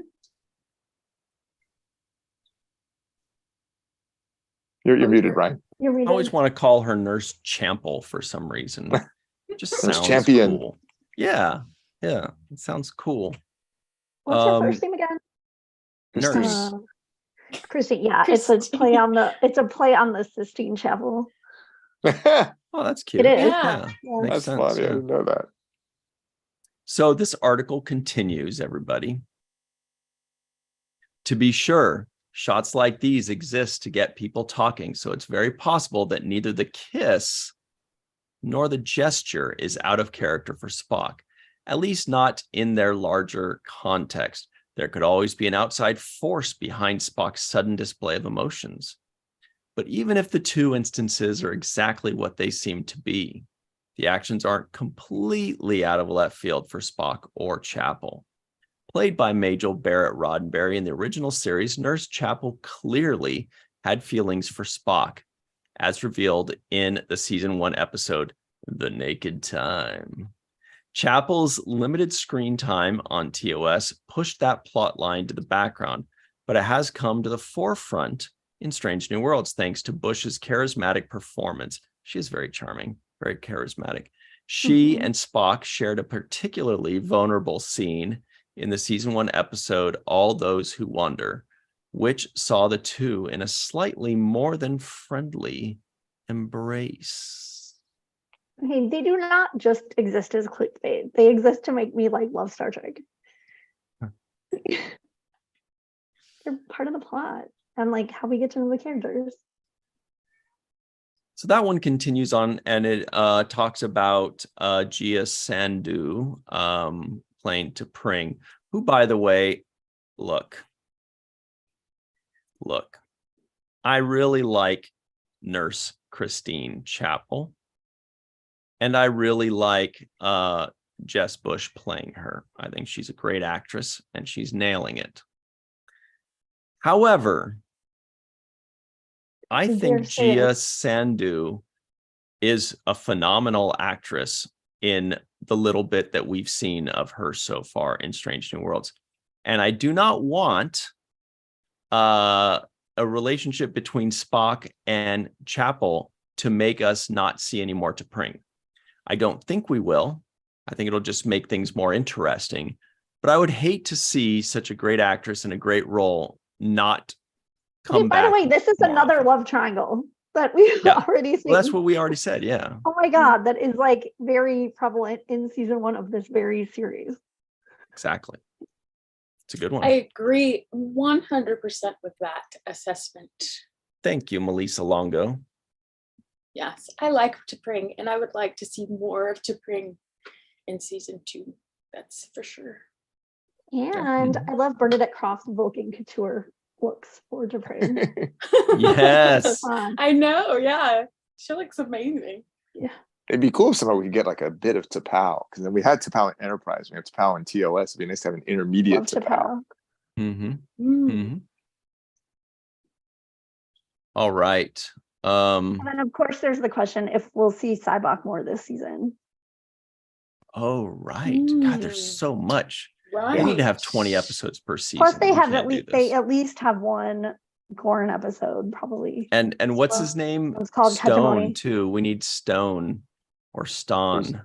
Speaker 3: You're muted, Ryan.
Speaker 4: You're
Speaker 2: I
Speaker 4: muted.
Speaker 2: always want to call her Nurse Chample for some reason. It just
Speaker 3: Nurse
Speaker 2: sounds
Speaker 3: Champion.
Speaker 2: cool. Yeah. Yeah. It sounds cool.
Speaker 4: What's her first name again?
Speaker 3: Christine.
Speaker 2: Nurse.
Speaker 4: Christine. Yeah, it's a play on the Sistine Chapel.
Speaker 3: That's
Speaker 2: Oh, that's cute.
Speaker 4: It is.
Speaker 2: Yeah.
Speaker 4: Yeah.
Speaker 2: Makes sense.
Speaker 3: funny. I
Speaker 2: Yeah.
Speaker 3: didn't know that.
Speaker 2: So this article continues, everybody. To be sure, shots like these exist to get people talking, so it's very possible that neither the kiss nor the gesture is out of character for Spock, at least not in their larger context. There could always be an outside force behind Spock's sudden display of emotions. But even if the two instances are exactly what they seem to be, the actions aren't completely out of left field for Spock or Chapel. Played by Majel Barrett Roddenberry in the original series, Nurse Chapel clearly had feelings for Spock, as revealed in the season 1 episode, The Naked Time. Chapel's limited screen time on TOS pushed that plot line to the background, but it has come to the forefront in Strange New Worlds thanks to Bush's charismatic performance. She is very charming, very charismatic. She and Spock shared a particularly vulnerable scene in the season 1 episode, All Those Who Wonder, which saw the two in a slightly more than friendly embrace.
Speaker 4: Hey, they do not just exist as clickbait. They exist to make me love Star Trek. They're part of the plot and how we get to know the characters.
Speaker 2: So that one continues on, and it talks about Gia Sandhu playing T'Pring, who, by the way, look, I really like Nurse Christine Chapel. And I really like Jess Bush playing her. I think she's a great actress and she's nailing it. However, I think Gia Sandhu is a phenomenal actress in the little bit that we've seen of her so far in Strange New Worlds. And I do not want a relationship between Spock and Chapel to make us not see any more T'Pring. I don't think we will. I think it'll just make things more interesting. But I would hate to see such a great actress in a great role not come back.
Speaker 4: By the way, this is another
Speaker 2: often.
Speaker 4: love triangle that we've already seen.
Speaker 2: Well, that's what we already said, yeah.
Speaker 4: Oh my God, that is very prevalent in season 1 of this very series.
Speaker 2: Exactly. It's a good one.
Speaker 1: I agree 100% with that assessment.
Speaker 2: Thank you, Melissa Longo.
Speaker 1: Yes, I like T'Pring, and I would like to see more of T'Pring in season 2. That's for sure.
Speaker 4: And I love Bernadette Croft's Vulcan couture looks for T'Pring.
Speaker 2: Yes.
Speaker 1: I know, yeah. She looks amazing.
Speaker 4: Yeah.
Speaker 3: It'd be cool if somehow we could get a bit of T'Pau, because then we had T'Pau in Enterprise, we have T'Pau in TOS. It'd be nice to have an intermediate T'Pau.
Speaker 2: All right.
Speaker 4: And then of course there's the question if we'll see Cybok more this season.
Speaker 2: Oh, right. God, there's so much.
Speaker 1: Right.
Speaker 2: We need to have 20 episodes per season.
Speaker 4: Plus they
Speaker 2: We
Speaker 4: have
Speaker 2: can't
Speaker 4: they at least have one Gorn episode probably.
Speaker 2: And what's his name?
Speaker 4: It's called
Speaker 2: Stone
Speaker 4: Hegemony.
Speaker 2: too. We need Stone or Ston.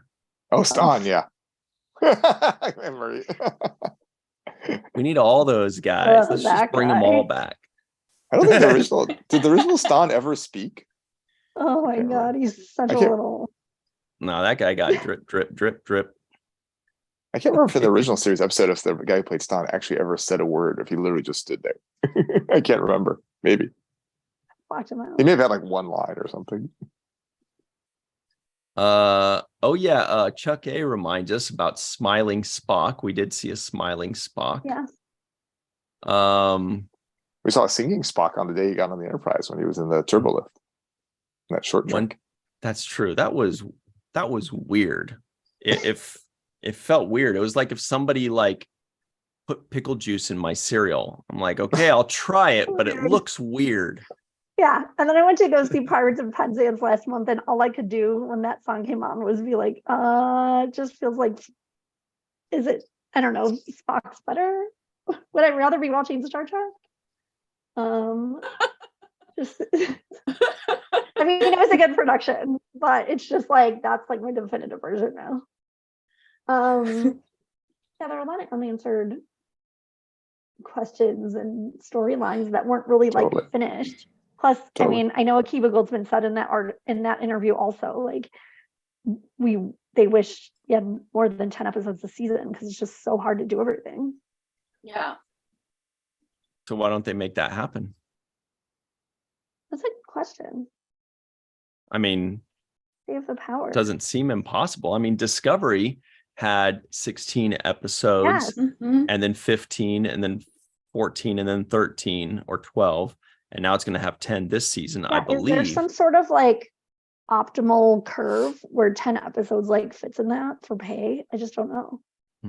Speaker 3: Oh, Ston, yeah. Memory.
Speaker 2: We need all those guys. Let's just bring them all back.
Speaker 3: I don't think the original did the original Ston ever speak?
Speaker 4: Oh my God, he's such a little.
Speaker 2: No, that guy got drip, drip, drip, drip.
Speaker 3: I can't remember if in the original series episode if the guy who played Ston actually ever said a word, if he literally just stood there. I can't remember. Maybe.
Speaker 4: Watch him out.
Speaker 3: He may have had one line or something.
Speaker 2: Chuck A reminds us about smiling Spock. We did see a smiling Spock.
Speaker 4: Yes.
Speaker 3: We saw a singing Spock on the day he got on the Enterprise when he was in the turbolift. That short drink.
Speaker 2: That's true. That was weird. It felt weird. It was like if somebody put pickle juice in my cereal. I'm like, okay, I'll try it, but it looks weird.
Speaker 4: Yeah. And then I went to go see Pirates of Penzance last month, and all I could do when that song came on was be like, it just feels like, is it, I don't know, Spock's better? Would I rather be watching Star Trek? Just I mean, it was a good production, but it's just that's my definitive version now. Yeah, there are a lot of unanswered questions and storylines that weren't really finished. Plus, I mean, I know Akiva Goldsman said in that interview also, they wish you had more than 10 episodes a season because it's just so hard to do everything.
Speaker 1: Yeah.
Speaker 2: So why don't they make that happen?
Speaker 4: That's a good question.
Speaker 2: I mean,
Speaker 4: They have the power.
Speaker 2: Doesn't seem impossible. I mean, Discovery had 16 episodes,
Speaker 4: Yes.
Speaker 1: Mhm.
Speaker 2: and then 15, and then 14, and then 13 or 12, and now it's going to have 10 this season, I
Speaker 4: Yeah, is there
Speaker 2: believe.
Speaker 4: some sort of like optimal curve where 10 episodes like fits in that for pay? I just don't know.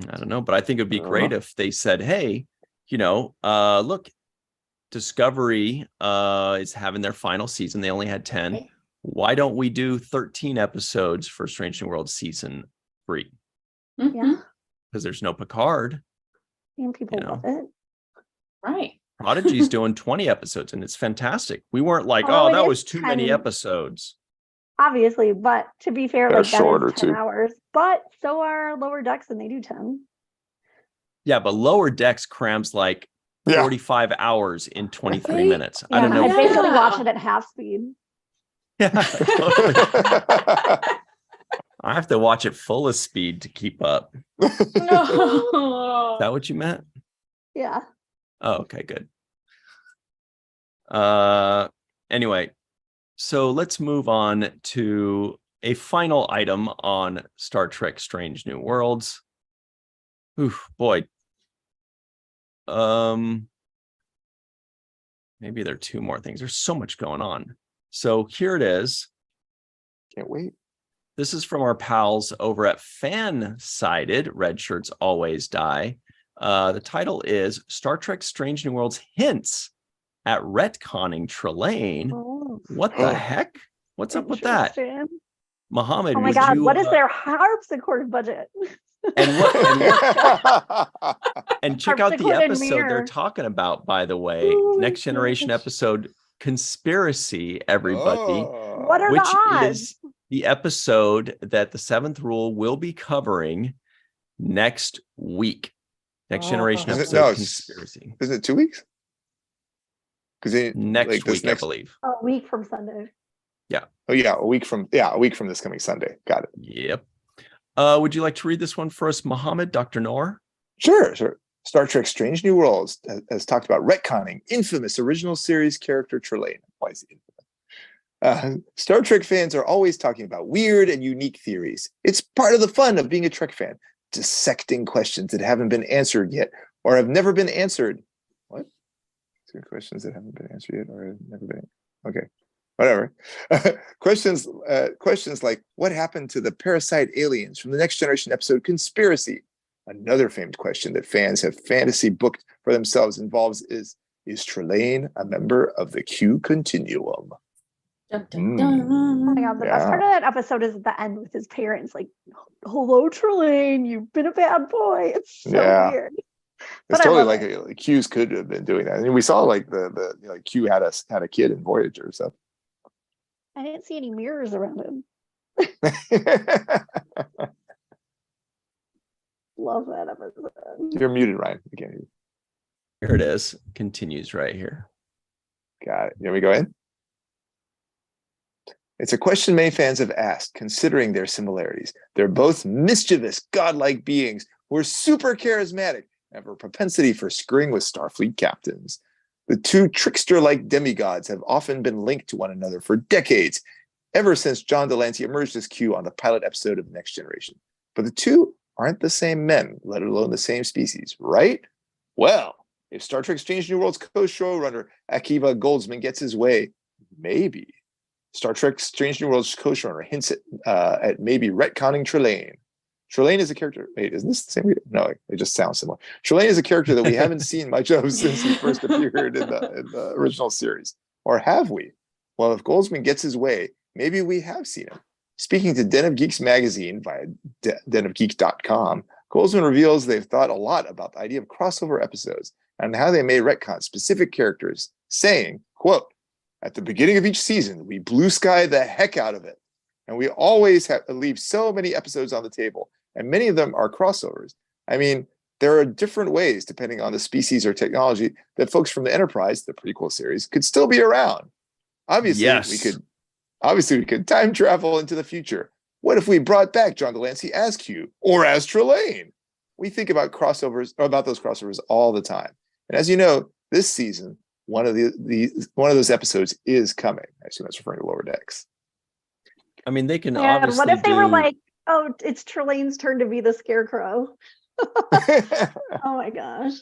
Speaker 2: I don't know, but I think it'd be great if they said, hey, look, Discovery is having their final season. They only had 10.
Speaker 1: Right.
Speaker 2: Why don't we do 13 episodes for Strange New World season 3?
Speaker 1: Mhm.
Speaker 4: Yeah.
Speaker 2: Because there's no Picard.
Speaker 4: And people love it.
Speaker 1: Right.
Speaker 2: Prodigy's doing 20 episodes, and it's fantastic. We weren't like,
Speaker 4: Although
Speaker 2: oh,
Speaker 4: it
Speaker 2: that
Speaker 4: is
Speaker 2: was too many
Speaker 4: 10
Speaker 2: episodes.
Speaker 4: Obviously, but to be fair,
Speaker 3: They're
Speaker 4: like that
Speaker 3: shorter,
Speaker 4: is 10
Speaker 3: too.
Speaker 4: hours. But so are Lower Decks, and they do 10.
Speaker 2: Yeah, but Lower Decks crams like
Speaker 3: Yeah.
Speaker 2: 45 hours in 23
Speaker 1: Right.
Speaker 2: minutes. I
Speaker 4: Yeah,
Speaker 2: don't know.
Speaker 4: I basically watch
Speaker 1: Yeah.
Speaker 4: it at half speed.
Speaker 2: Yeah, totally. I have to watch it full of speed to keep up. Is
Speaker 1: No.
Speaker 2: that what you meant?
Speaker 4: Yeah.
Speaker 2: Oh, okay, good. Anyway, so let's move on to a final item on Star Trek Strange New Worlds. Oof, boy. Maybe there are two more things. There's so much going on. So here it is.
Speaker 3: Can't wait.
Speaker 2: This is from our pals over at Fan-Sided, Red Shirts Always Die. The title is Star Trek Strange New Worlds Hints at Retconning Trelane.
Speaker 4: Oh,
Speaker 2: What the heck? What's up with that?
Speaker 4: interesting.
Speaker 2: Muhammad,
Speaker 4: Oh my
Speaker 2: would
Speaker 4: God,
Speaker 2: you,
Speaker 4: what is their harpsichord budget?
Speaker 2: and check out the
Speaker 4: Harpsichord and
Speaker 2: episode they're
Speaker 4: mirror.
Speaker 2: talking about, by the way.
Speaker 1: Oh my
Speaker 2: Next Generation
Speaker 1: gosh.
Speaker 2: episode Conspiracy, everybody.
Speaker 4: What are
Speaker 2: Which
Speaker 4: the odds?
Speaker 2: is the episode that the Seventh Rule will be covering next week. Next Generation
Speaker 3: Is it-
Speaker 2: episode
Speaker 3: no, it's-
Speaker 2: Conspiracy.
Speaker 3: Isn't it 2 weeks? Because
Speaker 2: Next week, I believe.
Speaker 4: A week from Sunday.
Speaker 3: Oh yeah, a week from this coming Sunday. Got it.
Speaker 2: Yep. Would you like to read this one for us, Muhammad, Dr. Noor?
Speaker 3: Sure. Star Trek Strange New Worlds has talked about retconning infamous original series character Trelane. Why is he infamous? Star Trek fans are always talking about weird and unique theories. It's part of the fun of being a Trek fan, dissecting questions that haven't been answered yet or have never been answered. What? Questions that haven't been answered yet or have never been. Okay. Whatever. Questions like what happened to the parasite aliens from the Next Generation episode Conspiracy? Another famed question that fans have fantasy booked for themselves involves is Trelane a member of the Q continuum?
Speaker 1: Dun, dun, dun.
Speaker 4: Oh my God, the best part of that episode is at the end with his parents, like, hello, Trelane, you've been a bad boy. It's so weird.
Speaker 3: It's
Speaker 4: But I
Speaker 3: totally
Speaker 4: love
Speaker 3: like Q's could have been doing that. I mean, we saw like the like Q had a kid in Voyager, so
Speaker 4: I didn't see any mirrors around him. Love that episode.
Speaker 3: You're muted, Ryan. I can't hear you.
Speaker 2: Here it is. Continues right here.
Speaker 3: Got it. You want me to go in? It's a question many fans have asked, considering their similarities. They're both mischievous, godlike beings who are super charismatic and have a propensity for screwing with Starfleet captains. The two trickster-like demigods have often been linked to one another for decades, ever since John Delancey emerged as Q on the pilot episode of Next Generation. But the two aren't the same men, let alone the same species, right? Well, if Star Trek Strange New World's co-showrunner Akiva Goldsman gets his way, maybe. Star Trek Strange New World's co-showrunner hints at maybe retconning Trelane. Trelane is a character. Wait, isn't this the same? No, it just sounds similar. Trelane is a character that we haven't seen much of since he first appeared in the original series. Or have we? Well, if Goldsman gets his way, maybe we have seen him. Speaking to Den of Geeks magazine via denofgeeks.com, Goldsman reveals they've thought a lot about the idea of crossover episodes and how they may retcon specific characters, saying, quote, at the beginning of each season, we blue sky the heck out of it. And we always leave so many episodes on the table, and many of them are crossovers. I mean, there are different ways, depending on the species or technology, that folks from the Enterprise, the prequel series, could still be around. Obviously, we could time travel into the future. What if we brought back John Delancey as Q or as Trelane? We think about those crossovers all the time. And as you know, this season, one of those episodes is coming. I assume that's referring to Lower Decks.
Speaker 2: I mean, they can
Speaker 4: Yeah,
Speaker 2: obviously
Speaker 4: what if they were like Oh, it's Trelane's turn to be the scarecrow. Oh my gosh.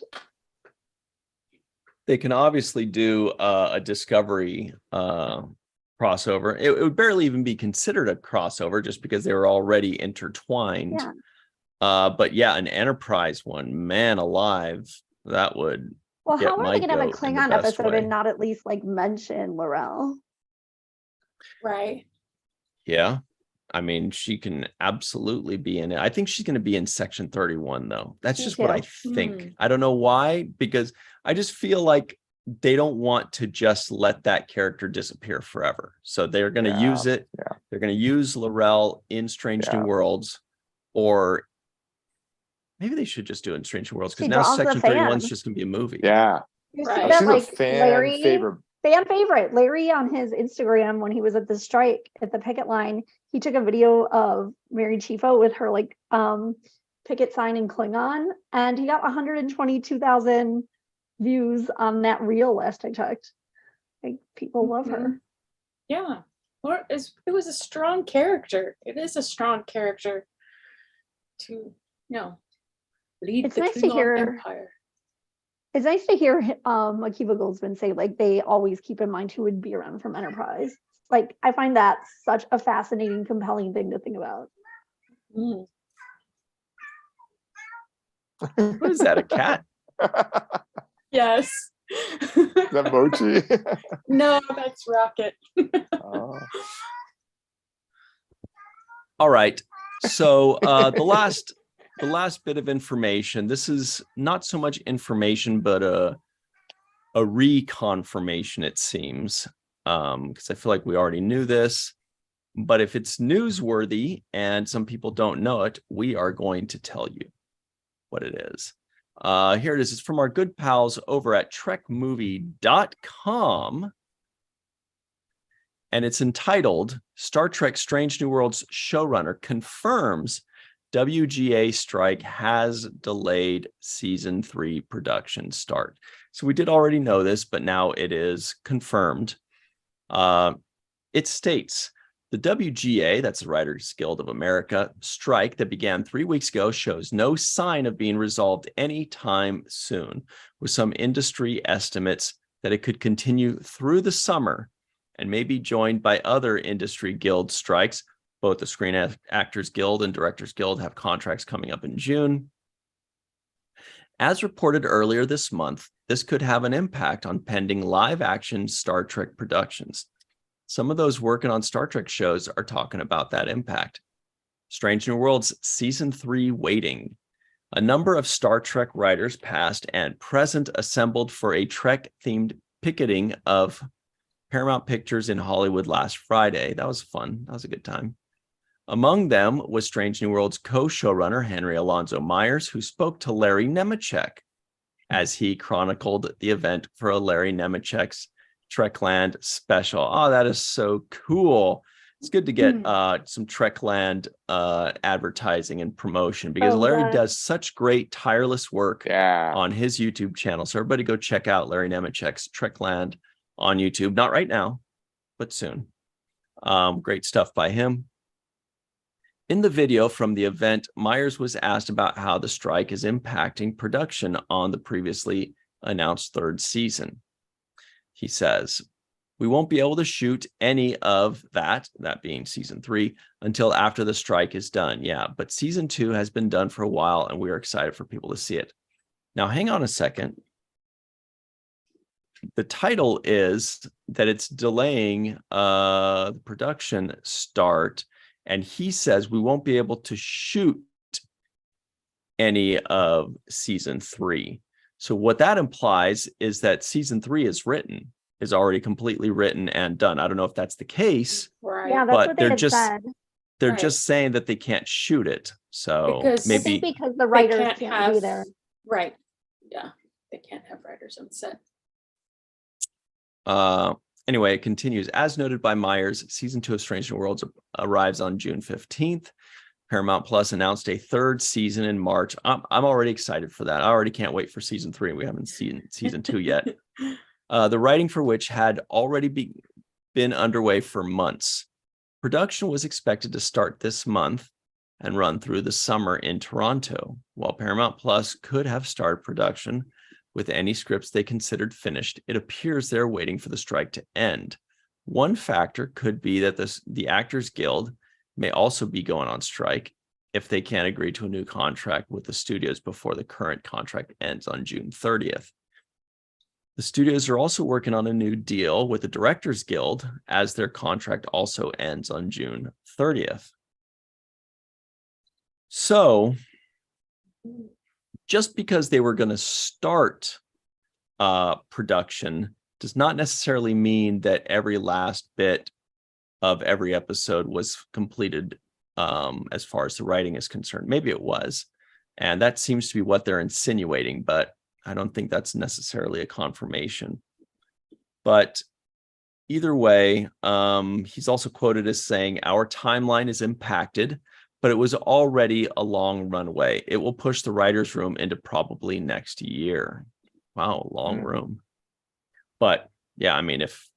Speaker 2: They can obviously do a Discovery crossover. It would barely even be considered a crossover just because they were already intertwined.
Speaker 4: Yeah.
Speaker 2: But yeah, an Enterprise one, man alive, that would
Speaker 4: Well,
Speaker 2: get
Speaker 4: how are
Speaker 2: my
Speaker 4: they gonna have a
Speaker 2: goat in the
Speaker 4: Klingon
Speaker 2: best
Speaker 4: episode
Speaker 2: way.
Speaker 4: and not at least like mention Laurel?
Speaker 1: Right.
Speaker 2: Yeah. I mean, she can absolutely be in it. I think she's going to be in Section 31, though. That's
Speaker 4: Me
Speaker 2: just what I
Speaker 4: too.
Speaker 2: think. I don't know why, because I just feel like they don't want to just let that character disappear forever. So they're going to
Speaker 3: Yeah,
Speaker 2: use it.
Speaker 3: yeah.
Speaker 2: They're going to use Laurel in Strange New
Speaker 3: Yeah.
Speaker 2: Worlds, or maybe they should just do it in Strange New Worlds, because
Speaker 4: She
Speaker 2: now
Speaker 4: draws the
Speaker 2: Section 31 is
Speaker 4: fan.
Speaker 2: just going to be a movie.
Speaker 3: Yeah.
Speaker 4: You
Speaker 1: Right.
Speaker 4: see that
Speaker 3: She's
Speaker 4: like
Speaker 3: a fan
Speaker 4: Larry,
Speaker 3: favorite.
Speaker 4: fan favorite. Larry on his Instagram when he was at the strike at the picket line, he took a video of Mary Chieffo with her like picket sign in Klingon, and he got 122,000 views on that reel last I checked. Like people love her.
Speaker 1: Yeah. Or it was a strong character. It is a strong character to, lead
Speaker 4: It's
Speaker 1: the
Speaker 4: nice to
Speaker 1: Klingon
Speaker 4: hear-
Speaker 1: Empire.
Speaker 4: It's nice to hear Akiva Goldsman say like they always keep in mind who would be around from Enterprise. Like I find that such a fascinating, compelling thing to think about.
Speaker 1: Mm.
Speaker 2: What is that, a cat?
Speaker 1: Yes.
Speaker 3: That Mochi.
Speaker 1: No, that's Rocket.
Speaker 3: Oh.
Speaker 2: All right. So the last bit of information, this is not so much information, but a reconfirmation, it seems, because I feel like we already knew this. But if it's newsworthy and some people don't know it, we are going to tell you what it is. Here it is. It's from our good pals over at trekmovie.com. And it's entitled Star Trek Strange New Worlds showrunner confirms WGA strike has delayed season 3 production start. So we did already know this, but now it is confirmed. It states the WGA, that's the Writers Guild of America, strike that began 3 weeks ago shows no sign of being resolved anytime soon, with some industry estimates that it could continue through the summer and may be joined by other industry guild strikes. Both the Screen Actors Guild and Directors Guild have contracts coming up in June. As reported earlier this month, this could have an impact on pending live-action Star Trek productions. Some of those working on Star Trek shows are talking about that impact. Strange New Worlds Season 3 waiting. A number of Star Trek writers, past and present, assembled for a Trek-themed picketing of Paramount Pictures in Hollywood last Friday. That was fun. That was a good time. Among them was Strange New Worlds co-showrunner Henry Alonzo Myers, who spoke to Larry Nemecek as he chronicled the event for a Larry Nemecek's Trekland special. Oh, that is so cool. It's good to get some Trekland advertising and promotion, because Larry does such great tireless work on his YouTube channel. So everybody go check out Larry Nemecek's Trekland on YouTube. Not right now, but soon. Great stuff by him. In the video from the event, Myers was asked about how the strike is impacting production on the previously announced 3rd season. He says, "We won't be able to shoot any of that being season 3, until after the strike is done. Yeah, but season 2 has been done for a while, and we are excited for people to see it." Now, hang on a second. The title is that it's delaying the production start, and he says we won't be able to shoot any of season 3. So what that implies is that season 3 is already completely written and done. I don't know if that's the case.
Speaker 1: Right.
Speaker 4: Yeah, that's
Speaker 2: But
Speaker 4: what they had said.
Speaker 2: They're
Speaker 1: Right.
Speaker 2: just saying that they can't shoot it. So
Speaker 1: Because-
Speaker 4: I think
Speaker 2: maybe
Speaker 4: because the writers
Speaker 1: can't
Speaker 4: can't
Speaker 1: have-
Speaker 4: be there.
Speaker 1: Right. Yeah. They can't have writers on set.
Speaker 2: anyway, it continues. As noted by Myers, season 2 of Strange New Worlds arrives on June 15th. Paramount Plus announced a 3rd season in March. I'm already excited for that. I already can't wait for season 3. We haven't seen season 2 yet. The writing for which had already been underway for months. Production was expected to start this month, and run through the summer in Toronto. While Paramount Plus could have started production with any scripts they considered finished, it appears they're waiting for the strike to end. One factor could be that the Actors Guild may also be going on strike if they can't agree to a new contract with the studios before the current contract ends on June 30th. The studios are also working on a new deal with the Directors Guild as their contract also ends on June 30th. So just because they were going to start production does not necessarily mean that every last bit of every episode was completed as far as the writing is concerned. Maybe it was, and that seems to be what they're insinuating, but I don't think that's necessarily a confirmation. But either way, he's also quoted as saying, "Our timeline is impacted, but it was already a long runway. It will push the writer's room into probably next year." Wow, long room. But yeah, I mean, if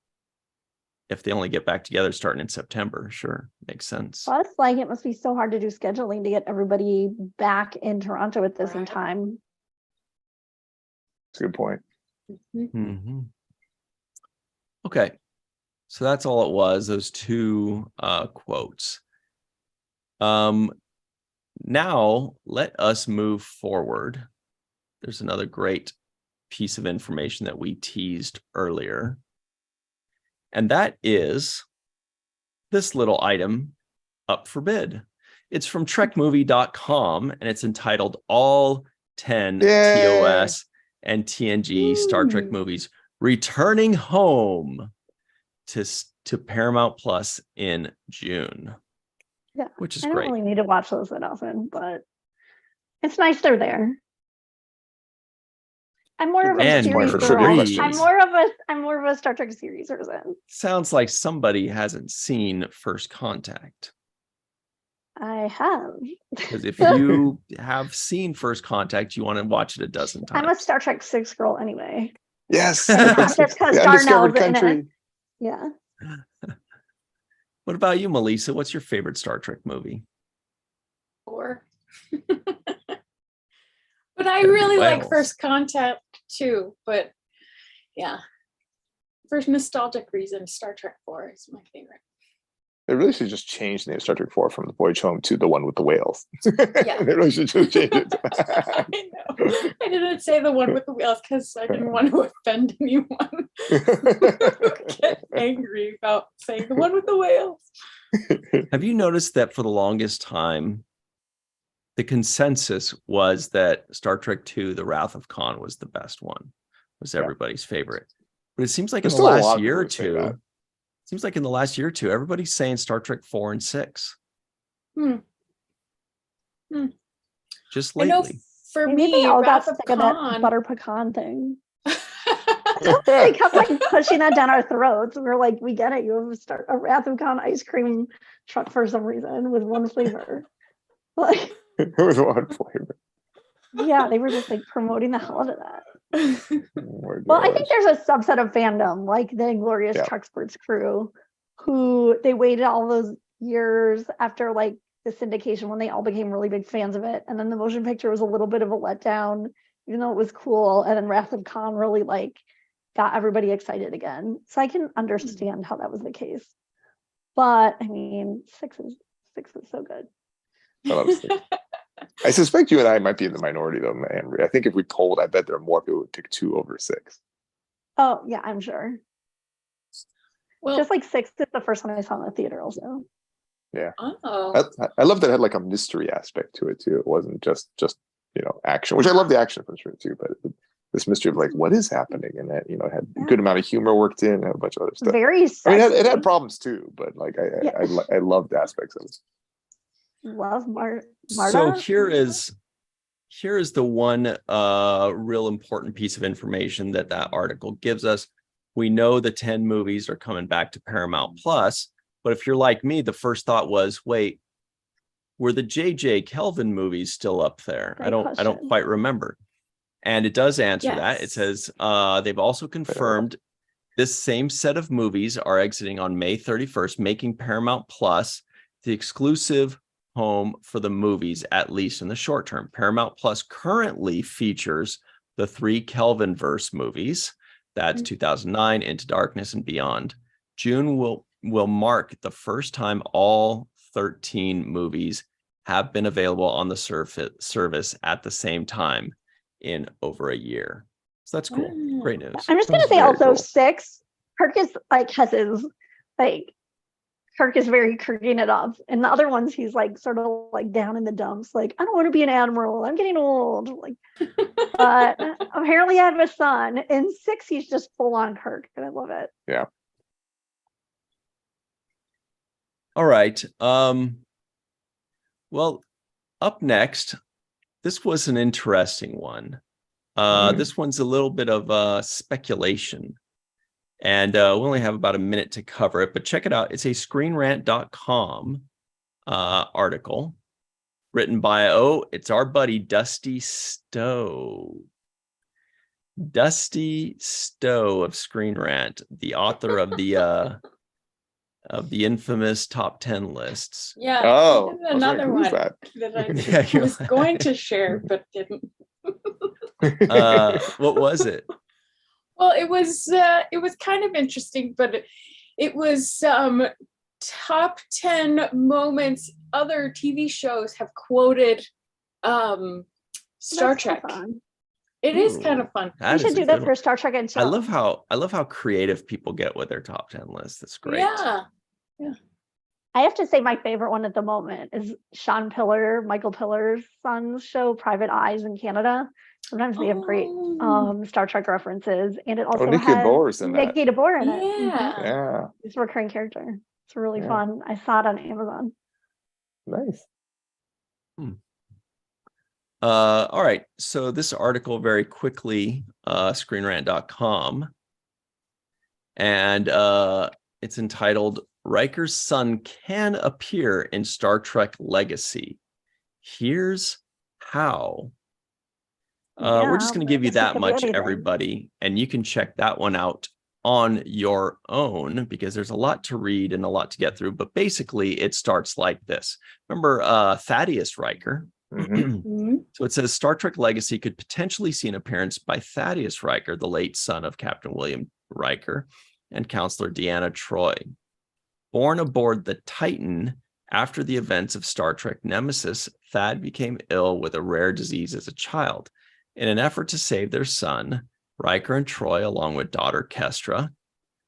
Speaker 2: they only get back together starting in September, sure, makes sense.
Speaker 4: Plus, like, it must be so hard to do scheduling to get everybody back in Toronto at this in time.
Speaker 3: That's a good point.
Speaker 2: Mm-hmm. Okay, so that's all it was, those two quotes. Now let us move forward. There's another great piece of information that we teased earlier, and that is this little item up for bid. It's from trekmovie.com, and it's entitled "All 10 TOS and TNG Star Trek movies returning home to Paramount Plus in June."
Speaker 4: Yeah,
Speaker 2: which is
Speaker 4: I don't
Speaker 2: great.
Speaker 4: really need to watch those that often, but it's nice they're there. I'm more of a
Speaker 2: And
Speaker 4: series
Speaker 3: for
Speaker 4: girl.
Speaker 3: trivia
Speaker 4: I'm
Speaker 3: questions.
Speaker 4: more of a Star Trek series person.
Speaker 2: Sounds like somebody hasn't seen First Contact.
Speaker 4: I have.
Speaker 2: Because if you have seen First Contact, you want to watch it a dozen times.
Speaker 4: I'm a Star Trek 6 girl anyway.
Speaker 3: Yes.
Speaker 4: Not just because
Speaker 3: The undiscovered
Speaker 4: Darnell's in
Speaker 3: country.
Speaker 4: it. Yeah.
Speaker 2: What about you, Melissa? What's your favorite Star Trek movie?
Speaker 1: 4. But I really like
Speaker 2: Wales.
Speaker 1: First Contact too. But yeah, for nostalgic reasons, Star Trek 4 is my favorite.
Speaker 3: They really should just change the name of Star Trek 4 from The Voyage Home to the one with the whales.
Speaker 1: Yeah.
Speaker 3: They really should just change it.
Speaker 1: I know. I didn't say the one with the whales because I didn't want to offend anyone. Get angry about saying the one with the whales.
Speaker 2: Have you noticed that for the longest time, the consensus was that Star Trek II, The Wrath of Khan, was the best one, was everybody's favorite. But it seems like
Speaker 3: There's
Speaker 2: in the
Speaker 3: still a lot
Speaker 2: last
Speaker 3: of
Speaker 2: year or
Speaker 3: people who say that.
Speaker 2: two, seems like in the last year or two, everybody's saying Star Trek 4 and 6. Just
Speaker 1: I know
Speaker 2: lately.
Speaker 1: for
Speaker 4: Maybe
Speaker 1: me,
Speaker 4: they all got
Speaker 1: Wrath of
Speaker 4: sick of that
Speaker 1: Khan.
Speaker 4: butter pecan thing. They kept like pushing that down our throats. We were like, we get it. You have a Wrath of Khan ice cream truck for some reason with one flavor. Like,
Speaker 3: It was one flavor.
Speaker 4: yeah, they were just like promoting the hell out of that.
Speaker 3: Oh my
Speaker 4: Well, I
Speaker 3: gosh.
Speaker 4: think there's a subset of fandom, like the Inglorious
Speaker 3: Yeah.
Speaker 4: Truck Sports crew, who they waited all those years after like the syndication when they all became really big fans of it. And then the motion picture was a little bit of a letdown, even though it was cool. And then Wrath of Khan really like got everybody excited again. So I can understand how that was the case. But I mean, six is so good.
Speaker 3: I love Six. I suspect you and I might be in the minority though, Henry. I think if we polled, I bet there are more people who would pick 2 over 6.
Speaker 4: Oh yeah, I'm sure.
Speaker 1: Well,
Speaker 4: Just like 6 is the first one I saw in the theater also.
Speaker 1: oh,
Speaker 3: I love that it had like a mystery aspect to it too. It wasn't just action, which I love the action from sure too, but this mystery of like what is happening, and that it had a good amount of humor worked in and a bunch of other stuff.
Speaker 4: Very
Speaker 3: I
Speaker 4: sexy.
Speaker 3: mean, it had problems too, but like I loved aspects of it.
Speaker 4: Love Marta.
Speaker 2: So here is the one real important piece of information that article gives us. We know the 10 movies are coming back to Paramount Plus, but if you're like me, the first thought was, wait, were the J.J. Kelvin movies still up there?
Speaker 4: Great
Speaker 2: I don't
Speaker 4: question.
Speaker 2: quite remember. And it does answer that. It
Speaker 1: Yes.
Speaker 2: says they've also confirmed this same set of movies are exiting on May 31st, making Paramount Plus the exclusive home for the movies, at least in the short term. Paramount Plus currently features the 3 Kelvinverse movies. That's 2009, Into Darkness, and Beyond. June will mark the first time all 13 movies have been available on the service at the same time in over a year. So that's cool. Great news.
Speaker 4: I'm just gonna
Speaker 3: That's
Speaker 4: say
Speaker 3: very
Speaker 4: also
Speaker 3: cool.
Speaker 4: 6. Kirk is like has his like Kirk is very Kirking it up, and the other ones he's like sort of like down in the dumps, like I don't want to be an admiral. I'm getting old. Like, but apparently I have a son. In 6, he's just full on Kirk, and I love it.
Speaker 3: Yeah.
Speaker 2: All right. Well, up next, this was an interesting one. This one's a little bit of speculation. And we only have about a minute to cover it, but check it out. It's a screenrant.com article written by, it's our buddy Dusty Stowe. Dusty Stowe of Screen Rant, the author of the infamous top 10 lists.
Speaker 1: Yeah.
Speaker 3: Oh,
Speaker 1: this is another
Speaker 3: who's
Speaker 1: one
Speaker 3: that?
Speaker 1: that I
Speaker 2: Yeah,
Speaker 1: was going to share, but didn't.
Speaker 2: What was it?
Speaker 1: Well, it was kind of interesting, but it was top 10 moments other TV shows have quoted Star
Speaker 4: That's so
Speaker 1: Trek.
Speaker 4: fun.
Speaker 1: It is
Speaker 2: Ooh,
Speaker 1: kind of fun.
Speaker 2: that
Speaker 4: We
Speaker 2: is
Speaker 4: should
Speaker 2: a
Speaker 4: do that
Speaker 2: good
Speaker 4: for Star Trek and
Speaker 2: I love how creative people get with their top 10 lists. That's great.
Speaker 1: Yeah.
Speaker 4: I have to say my favorite one at the moment is Sean Pillar, Michael Pillar's son's show, Private Eyes in Canada. Sometimes they have great Star Trek references, and it also
Speaker 3: Nikki
Speaker 4: has
Speaker 3: DeBoer's in that.
Speaker 4: Nikki DeBoer in it.
Speaker 1: Yeah.
Speaker 3: Yeah,
Speaker 4: He's a recurring character. It's really
Speaker 3: Yeah.
Speaker 4: fun. I saw it on Amazon.
Speaker 3: nice.
Speaker 2: All right. So this article very quickly, screenrant.com, and it's entitled Riker's Son Can Appear in Star Trek Legacy. Here's how. We're just going to give you
Speaker 4: Legacy
Speaker 2: that
Speaker 4: could be
Speaker 2: much,
Speaker 4: anything.
Speaker 2: everybody, and you can check that one out on your own because there's a lot to read and a lot to get through. But basically, it starts like this. Remember Thaddeus Riker?
Speaker 3: Mhm.
Speaker 1: Mhm.
Speaker 2: So it says Star Trek Legacy could potentially see an appearance by Thaddeus Riker, the late son of Captain William Riker and Counselor Deanna Troi. Born aboard the Titan after the events of Star Trek Nemesis, Thad became ill with a rare disease as a child. In an effort to save their son, Riker and Troi, along with daughter Kestra,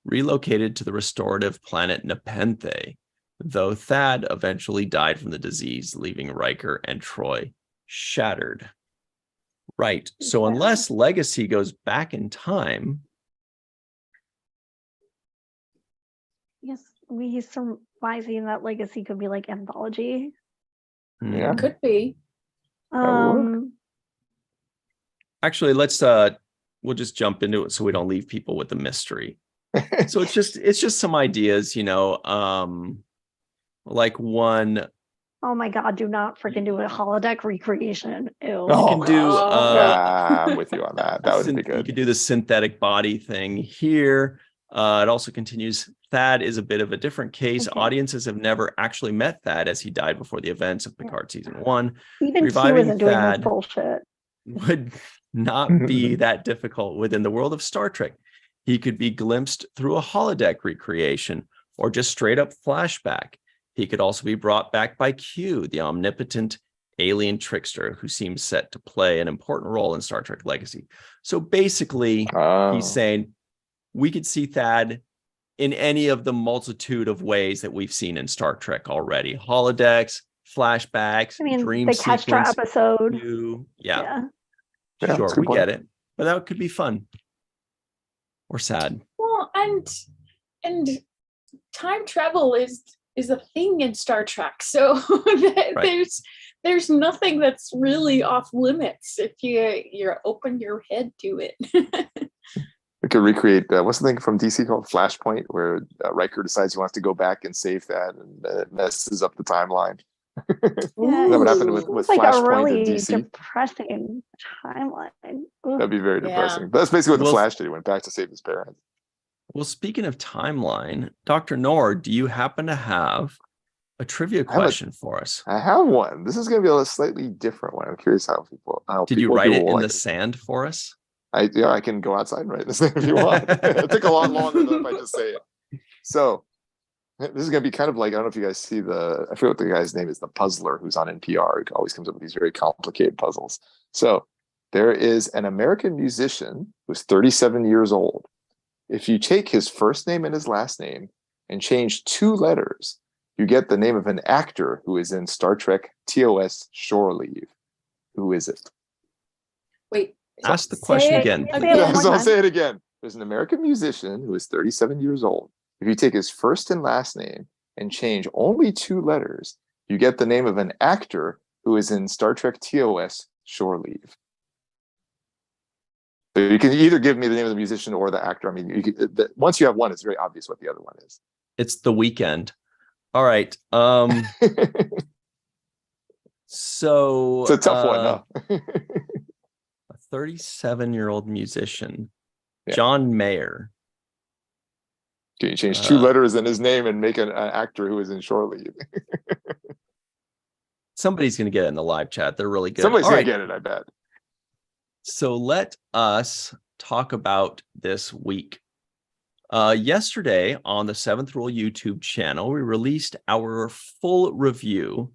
Speaker 2: relocated to the restorative planet Nepenthe, though Thad eventually died from the disease, leaving Riker and Troi shattered. Right. So
Speaker 4: Yeah.
Speaker 2: unless Legacy goes back in time,
Speaker 4: Yes, he's surmising that Legacy could be like anthology.
Speaker 3: Yeah.
Speaker 1: Could be.
Speaker 3: would
Speaker 2: actually, let's we'll just jump into it so we don't leave people with the mystery. So it's just some ideas, like one.
Speaker 4: Oh my god, do not freaking do a holodeck recreation. Ew.
Speaker 2: You can do
Speaker 3: yeah, I'm with you on that. That would be
Speaker 2: You
Speaker 3: good.
Speaker 2: could do the synthetic body thing here. It also continues. Thad is a bit of a different case.
Speaker 4: Okay.
Speaker 2: Audiences have never actually met Thad as he died before the events of Picard season 1.
Speaker 4: Even Q
Speaker 2: reviving
Speaker 4: isn't doing
Speaker 2: Thad
Speaker 4: this bullshit.
Speaker 2: Would not be that difficult within the world of Star Trek. He could be glimpsed through a holodeck recreation or just straight up flashback. He could also be brought back by Q, the omnipotent alien trickster who seems set to play an important role in Star Trek Legacy. So basically, he's saying we could see Thad in any of the multitude of ways that we've seen in Star Trek already. Holodecks, flashbacks,
Speaker 4: I mean,
Speaker 2: dream
Speaker 4: the Kestra
Speaker 2: sequence.
Speaker 4: episode.
Speaker 2: Yeah,
Speaker 3: Yeah, that's
Speaker 2: sure,
Speaker 3: a good
Speaker 2: we
Speaker 3: point.
Speaker 2: get it. But that could be fun or sad.
Speaker 1: Well, and time travel is a thing in Star Trek. So there's nothing that's really off limits if you open your head to it.
Speaker 3: We could recreate what's the thing from DC called Flashpoint, where Riker decides he wants to go back and save that, and it messes up the timeline.
Speaker 4: Yeah,
Speaker 3: That would happen with
Speaker 4: it's like a
Speaker 3: Flashpoint
Speaker 4: really
Speaker 3: and DC.
Speaker 4: depressing timeline. Ugh.
Speaker 3: That'd be very
Speaker 1: Yeah.
Speaker 3: depressing. But that's basically what the
Speaker 2: Well,
Speaker 3: Flash did. He went back to save his parents.
Speaker 2: Well, speaking of timeline, Dr. Noor, do you happen to have a trivia
Speaker 3: I have a-
Speaker 2: question for us.
Speaker 3: I have one. This is going to be a slightly different one. I'm curious how
Speaker 2: Did you
Speaker 3: what
Speaker 2: write it
Speaker 3: people
Speaker 2: in
Speaker 3: will
Speaker 2: the
Speaker 3: like
Speaker 2: sand for us?
Speaker 3: I can go outside and write this if you want. It'll take a lot longer than if I just say it. So this is going to be kind of like, I don't know if you guys see I forget what the guy's name is, the puzzler who's on NPR. He always comes up with these very complicated puzzles. So there is an American musician who's 37 years old. If you take his first name and his last name and change 2 letters, you get the name of an actor who is in Star Trek TOS Shore Leave. Who is it?
Speaker 1: Wait.
Speaker 2: Ask the question again.
Speaker 4: Say it one more
Speaker 3: So I'll
Speaker 4: time.
Speaker 3: say it again. There's an American musician who is 37 years old. If you take his first and last name and change only 2 letters, you get the name of an actor who is in Star Trek TOS Shore Leave. So you can either give me the name of the musician or the actor. I mean, once you have one, it's very obvious what the other one is.
Speaker 2: It's The Weeknd. All right. So
Speaker 3: It's a tough one, huh?
Speaker 2: A 37-year-old musician,
Speaker 3: Yeah.
Speaker 2: John Mayer.
Speaker 3: Can you change 2 letters in his name and make an actor who is in Shore Leave?
Speaker 2: Somebody's going to get it in the live chat. They're really good.
Speaker 3: Somebody's
Speaker 2: All
Speaker 3: going
Speaker 2: right.
Speaker 3: to get it, I bet.
Speaker 2: So let us talk about this week. Yesterday on the 7th Rule YouTube channel, we released our full review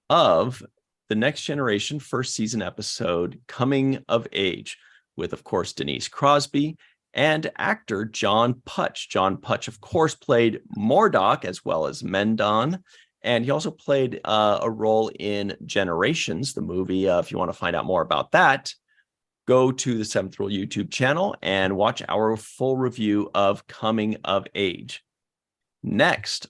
Speaker 2: of the Next Generation first season episode, Coming of Age, with, of course, Denise Crosby and actor John Putch. John Putch, of course, played Mordok as well as Mendon. And he also played a role in Generations, the movie. If you want to find out more about that, go to the 7th Rule YouTube channel and watch our full review of Coming of Age. Next,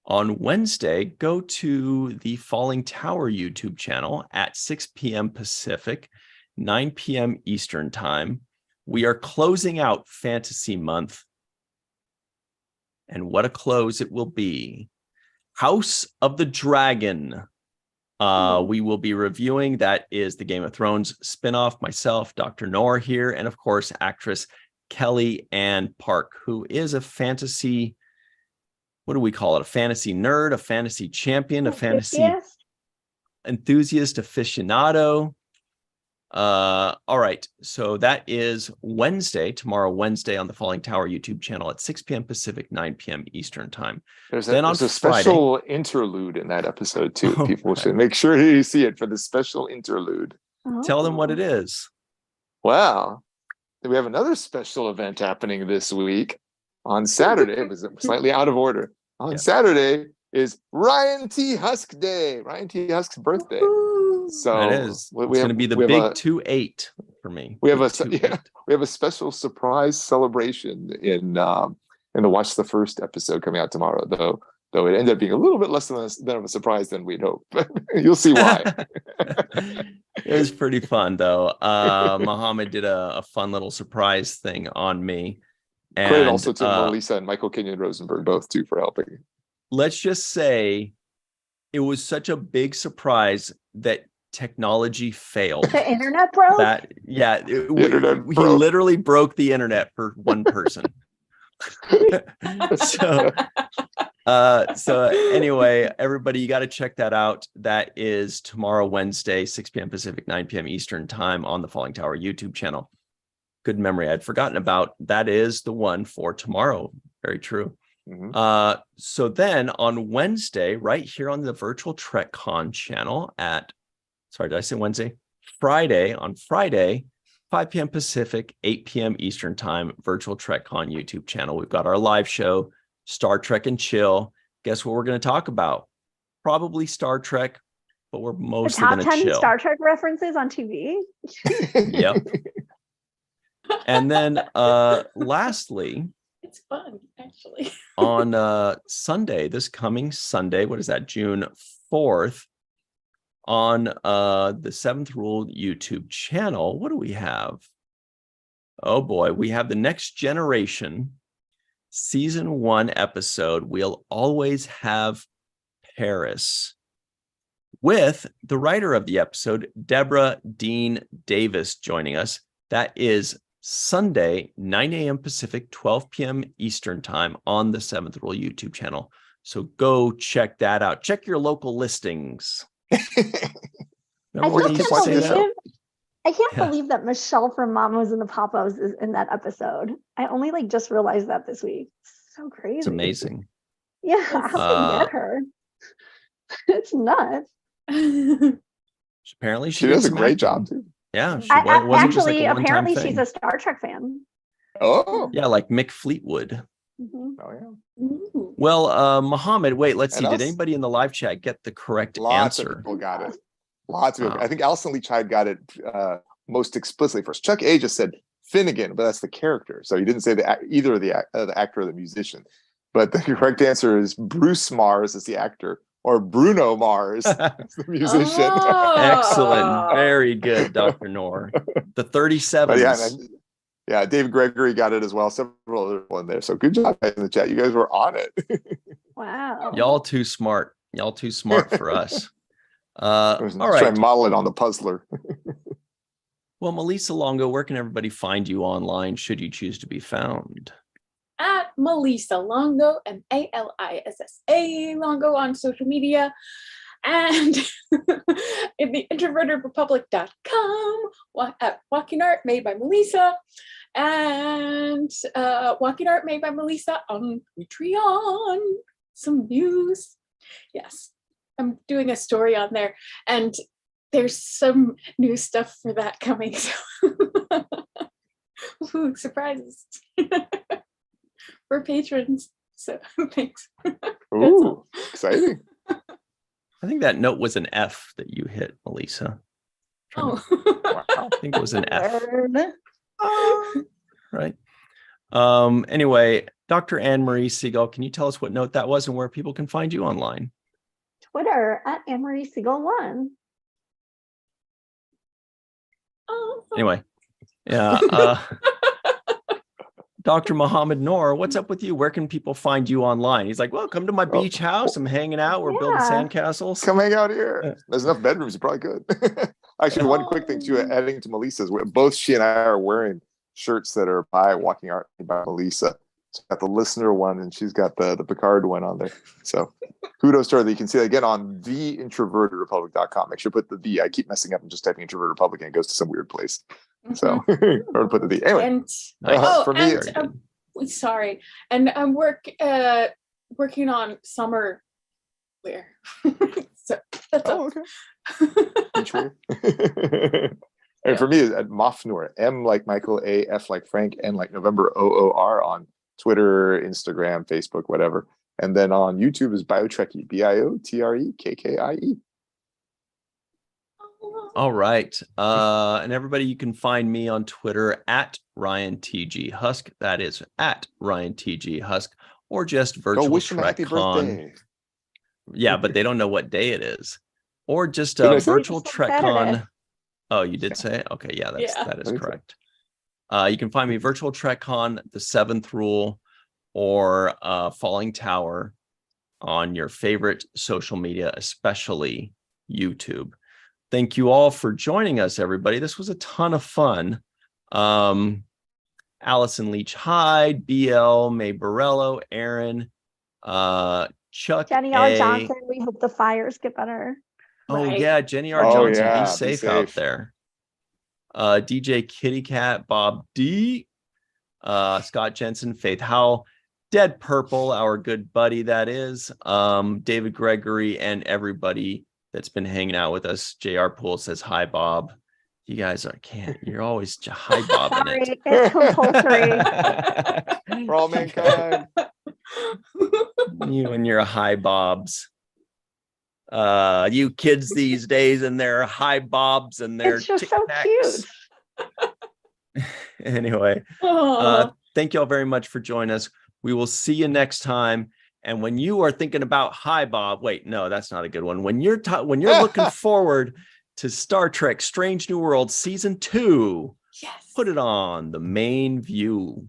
Speaker 2: on Wednesday, go to the Falling Tower YouTube channel at 6 p.m. Pacific, 9 p.m. Eastern Time. We are closing out Fantasy Month. And what a close it will be. House of the Dragon. We will be reviewing. That is the Game of Thrones spinoff. Myself, Dr. Noor here, and of course, actress Kelly Ann Park, who is a fantasy, what do we call it? A fantasy nerd, a fantasy champion, a fantasy enthusiast, aficionado. All right. So that is tomorrow, Wednesday, on the Falling Tower YouTube channel at 6 p.m. Pacific, 9 p.m. Eastern Time.
Speaker 3: There's
Speaker 2: Then on
Speaker 3: a special interlude in that episode too.
Speaker 2: Oh,
Speaker 3: People
Speaker 2: right.
Speaker 3: should make sure you see it for the special interlude.
Speaker 2: Tell them what it is.
Speaker 3: Wow. We have another special event happening this week. On Saturday, it was slightly out of order. On Saturday is Ryan T. Husk Day, Ryan T. Husk's birthday. So
Speaker 2: It is. It's going to be the big 2-8 for me.
Speaker 3: We have
Speaker 2: Big 2-8.
Speaker 3: a special surprise celebration in the Watch the First episode coming out tomorrow, though it ended up being a little bit less than of a surprise than we'd hoped. But you'll see why.
Speaker 2: It was pretty fun, though. Muhammad did a fun little surprise thing on me. And
Speaker 3: Credit also to Melissa and Michael Kenyon Rosenberg, both too, for helping.
Speaker 2: Let's just say it was such a big surprise that technology failed.
Speaker 4: The internet broke?
Speaker 2: He
Speaker 3: broke.
Speaker 2: literally broke the internet for one person. So anyway, everybody, you got to check that out. That is tomorrow, Wednesday, 6 p.m. Pacific, 9 p.m. Eastern Time on the Falling Tower YouTube channel. Good memory. I'd forgotten about. That is the one for tomorrow. Very true.
Speaker 3: Mm-hmm.
Speaker 2: So then on Wednesday, right here on the virtual TrekCon channel did I say Wednesday? On Friday, 5 p.m. Pacific, 8 p.m. Eastern Time, virtual TrekCon YouTube channel. We've got our live show, Star Trek and Chill. Guess what we're going to talk about? Probably Star Trek, but we're mostly going to chill.
Speaker 4: Top 10 Star Trek references on TV?
Speaker 2: Yep. And then lastly,
Speaker 1: it's fun, actually.
Speaker 2: on Sunday, this coming Sunday, what is that, June 4th, on the 7th Rule YouTube channel, what do we have? Oh boy, we have the Next Generation Season 1 episode, We'll Always Have Paris, with the writer of the episode, Deborah Dean Davis, joining us. That is Sunday, 9 a.m. Pacific, 12 p.m. Eastern Time on the 7th Rule YouTube channel. So go check that out. Check your local listings. Remember when
Speaker 3: just
Speaker 2: he
Speaker 3: keep
Speaker 2: used to say
Speaker 3: watching
Speaker 2: that?
Speaker 4: I can't
Speaker 2: Yeah.
Speaker 4: believe that Michelle from Mamas and the Papas is in that episode. I only like just realized that this week. So crazy.
Speaker 2: It's amazing.
Speaker 4: Yeah, how they get her? It's nuts.
Speaker 2: Apparently
Speaker 3: She
Speaker 2: did
Speaker 3: does a
Speaker 2: some
Speaker 3: great
Speaker 2: acting.
Speaker 3: job too.
Speaker 2: Yeah, she
Speaker 4: I
Speaker 2: wasn't just like
Speaker 4: actually,
Speaker 2: a one-time
Speaker 4: apparently,
Speaker 2: thing.
Speaker 4: she's a Star Trek fan.
Speaker 3: Oh,
Speaker 2: Yeah, like Mick Fleetwood.
Speaker 4: Mhm.
Speaker 3: oh yeah.
Speaker 1: Ooh.
Speaker 2: Well, Mohammed, wait, let's
Speaker 3: And
Speaker 2: see. Did
Speaker 3: us?
Speaker 2: anybody in the live chat get the correct
Speaker 3: Lots of
Speaker 2: answer?
Speaker 3: people got it. Lots of people.
Speaker 2: Wow.
Speaker 3: I think Alison Leach Hyde got it most explicitly first. Chuck A just said Finnegan, but that's the character. So he didn't say either of the actor or the musician. But the correct answer is Bruce Mars is the actor, or Bruno Mars is the musician.
Speaker 1: Oh.
Speaker 2: Excellent. Very good, Dr. Noor. The 37s.
Speaker 3: But yeah, David Gregory got it as well. Several other people in there. So good job guys in the chat. You guys were on it.
Speaker 4: Wow.
Speaker 2: Y'all too smart. Y'all too smart for us. All
Speaker 3: Try
Speaker 2: right.
Speaker 3: and model it on the puzzler.
Speaker 2: Well, Melissa Longo, where can everybody find you online should you choose to be found?
Speaker 1: At Melissa Longo, MALISSA Longo on social media, and in the introvertedrepublic.com, at Walking Art Made by Melissa, and Walking Art Made by Melissa on Patreon. Some news. Yes, I'm doing a story on there, and there's some new stuff for that coming. So ooh, surprises for patrons. So thanks.
Speaker 3: Ooh, exciting.
Speaker 2: I think that note was an F that you hit, Melissa.
Speaker 1: Oh.
Speaker 3: Wow.
Speaker 2: I think it was an F,
Speaker 4: Word.
Speaker 2: right? Anyway, Dr. Anne-Marie Siegel, can you tell us what note that was and where people can find you online?
Speaker 4: Twitter at Anne-Marie Siegel1.
Speaker 1: Oh.
Speaker 2: Anyway, yeah. Dr. Mohammed Noor, what's up with you? Where can people find you online? He's like, well, come to my beach house. I'm hanging out. We're building
Speaker 4: Yeah.
Speaker 2: sandcastles.
Speaker 3: Come hang out here. There's enough bedrooms. You probably could. Actually, one quick thing too, adding to Melissa's, both she and I are wearing shirts that are by Walking Art by Melissa. She's got the listener one and she's got the Picard one on there. So kudos to her. That you can see that again on theintrovertedrepublic.com. Make sure to put the I keep messing up and just typing introverted republic and it goes to some weird place. So or put the V. Anyway,
Speaker 1: And
Speaker 2: Nice.
Speaker 3: for me,
Speaker 1: sorry, and I'm working on summer wear. So that's all.
Speaker 3: okay. Beach wear. And for me, it's at Mofnor, M like Michael, A, F like Frank, N like November, OOR on Twitter, Instagram, Facebook, whatever. And then on YouTube is Biotrekkie, BIOTREKKIE.
Speaker 2: All right. And everybody, you can find me on Twitter at RyanTGHusk. That is at RyanTGHusk, or just
Speaker 3: Go
Speaker 2: virtual
Speaker 3: wish him a happy
Speaker 2: TrekCon.
Speaker 3: birthday.
Speaker 2: Yeah, but they don't know what day it is. Or just
Speaker 3: Did I say?
Speaker 2: virtual
Speaker 4: Just on Saturday.
Speaker 2: TrekCon. Oh, you did say it? Okay, yeah, that is
Speaker 3: I think so.
Speaker 2: correct. You can find me virtual TrekCon, the Seventh Rule, or Falling Tower on your favorite social media, especially YouTube. Thank you all for joining us, everybody. This was a ton of fun. Allison Leach Hyde, BL, May Borello, Aaron, Chuck
Speaker 4: Jenny R.
Speaker 2: A.
Speaker 4: Johnson, we hope the fires get better.
Speaker 2: Oh
Speaker 1: Right.
Speaker 2: yeah, Jenny R.
Speaker 3: Oh,
Speaker 2: Johnson,
Speaker 3: yeah,
Speaker 2: be
Speaker 3: be
Speaker 2: safe out
Speaker 3: safe.
Speaker 2: there. DJ Kitty Cat, Bob D, Scott Jensen, Faith Howell, Dead Purple, our good buddy that is, David Gregory, and everybody that's been hanging out with us. JR Poole says hi, Bob. You guys you're always hi bobbing
Speaker 4: Sorry,
Speaker 2: it.
Speaker 4: it's compulsory.
Speaker 3: For all mankind.
Speaker 2: You and your high bobs. You kids these days and their high bobs and their
Speaker 4: It's just so
Speaker 2: tic-tacs.
Speaker 4: cute.
Speaker 2: Anyway,
Speaker 1: Oh.
Speaker 2: thank you all very much for joining us. We will see you next time. And when you are thinking about hi bob, wait, no, that's not a good one. When you're looking forward to Star Trek Strange New Worlds season 2,
Speaker 1: Yes.
Speaker 2: put it on the main view.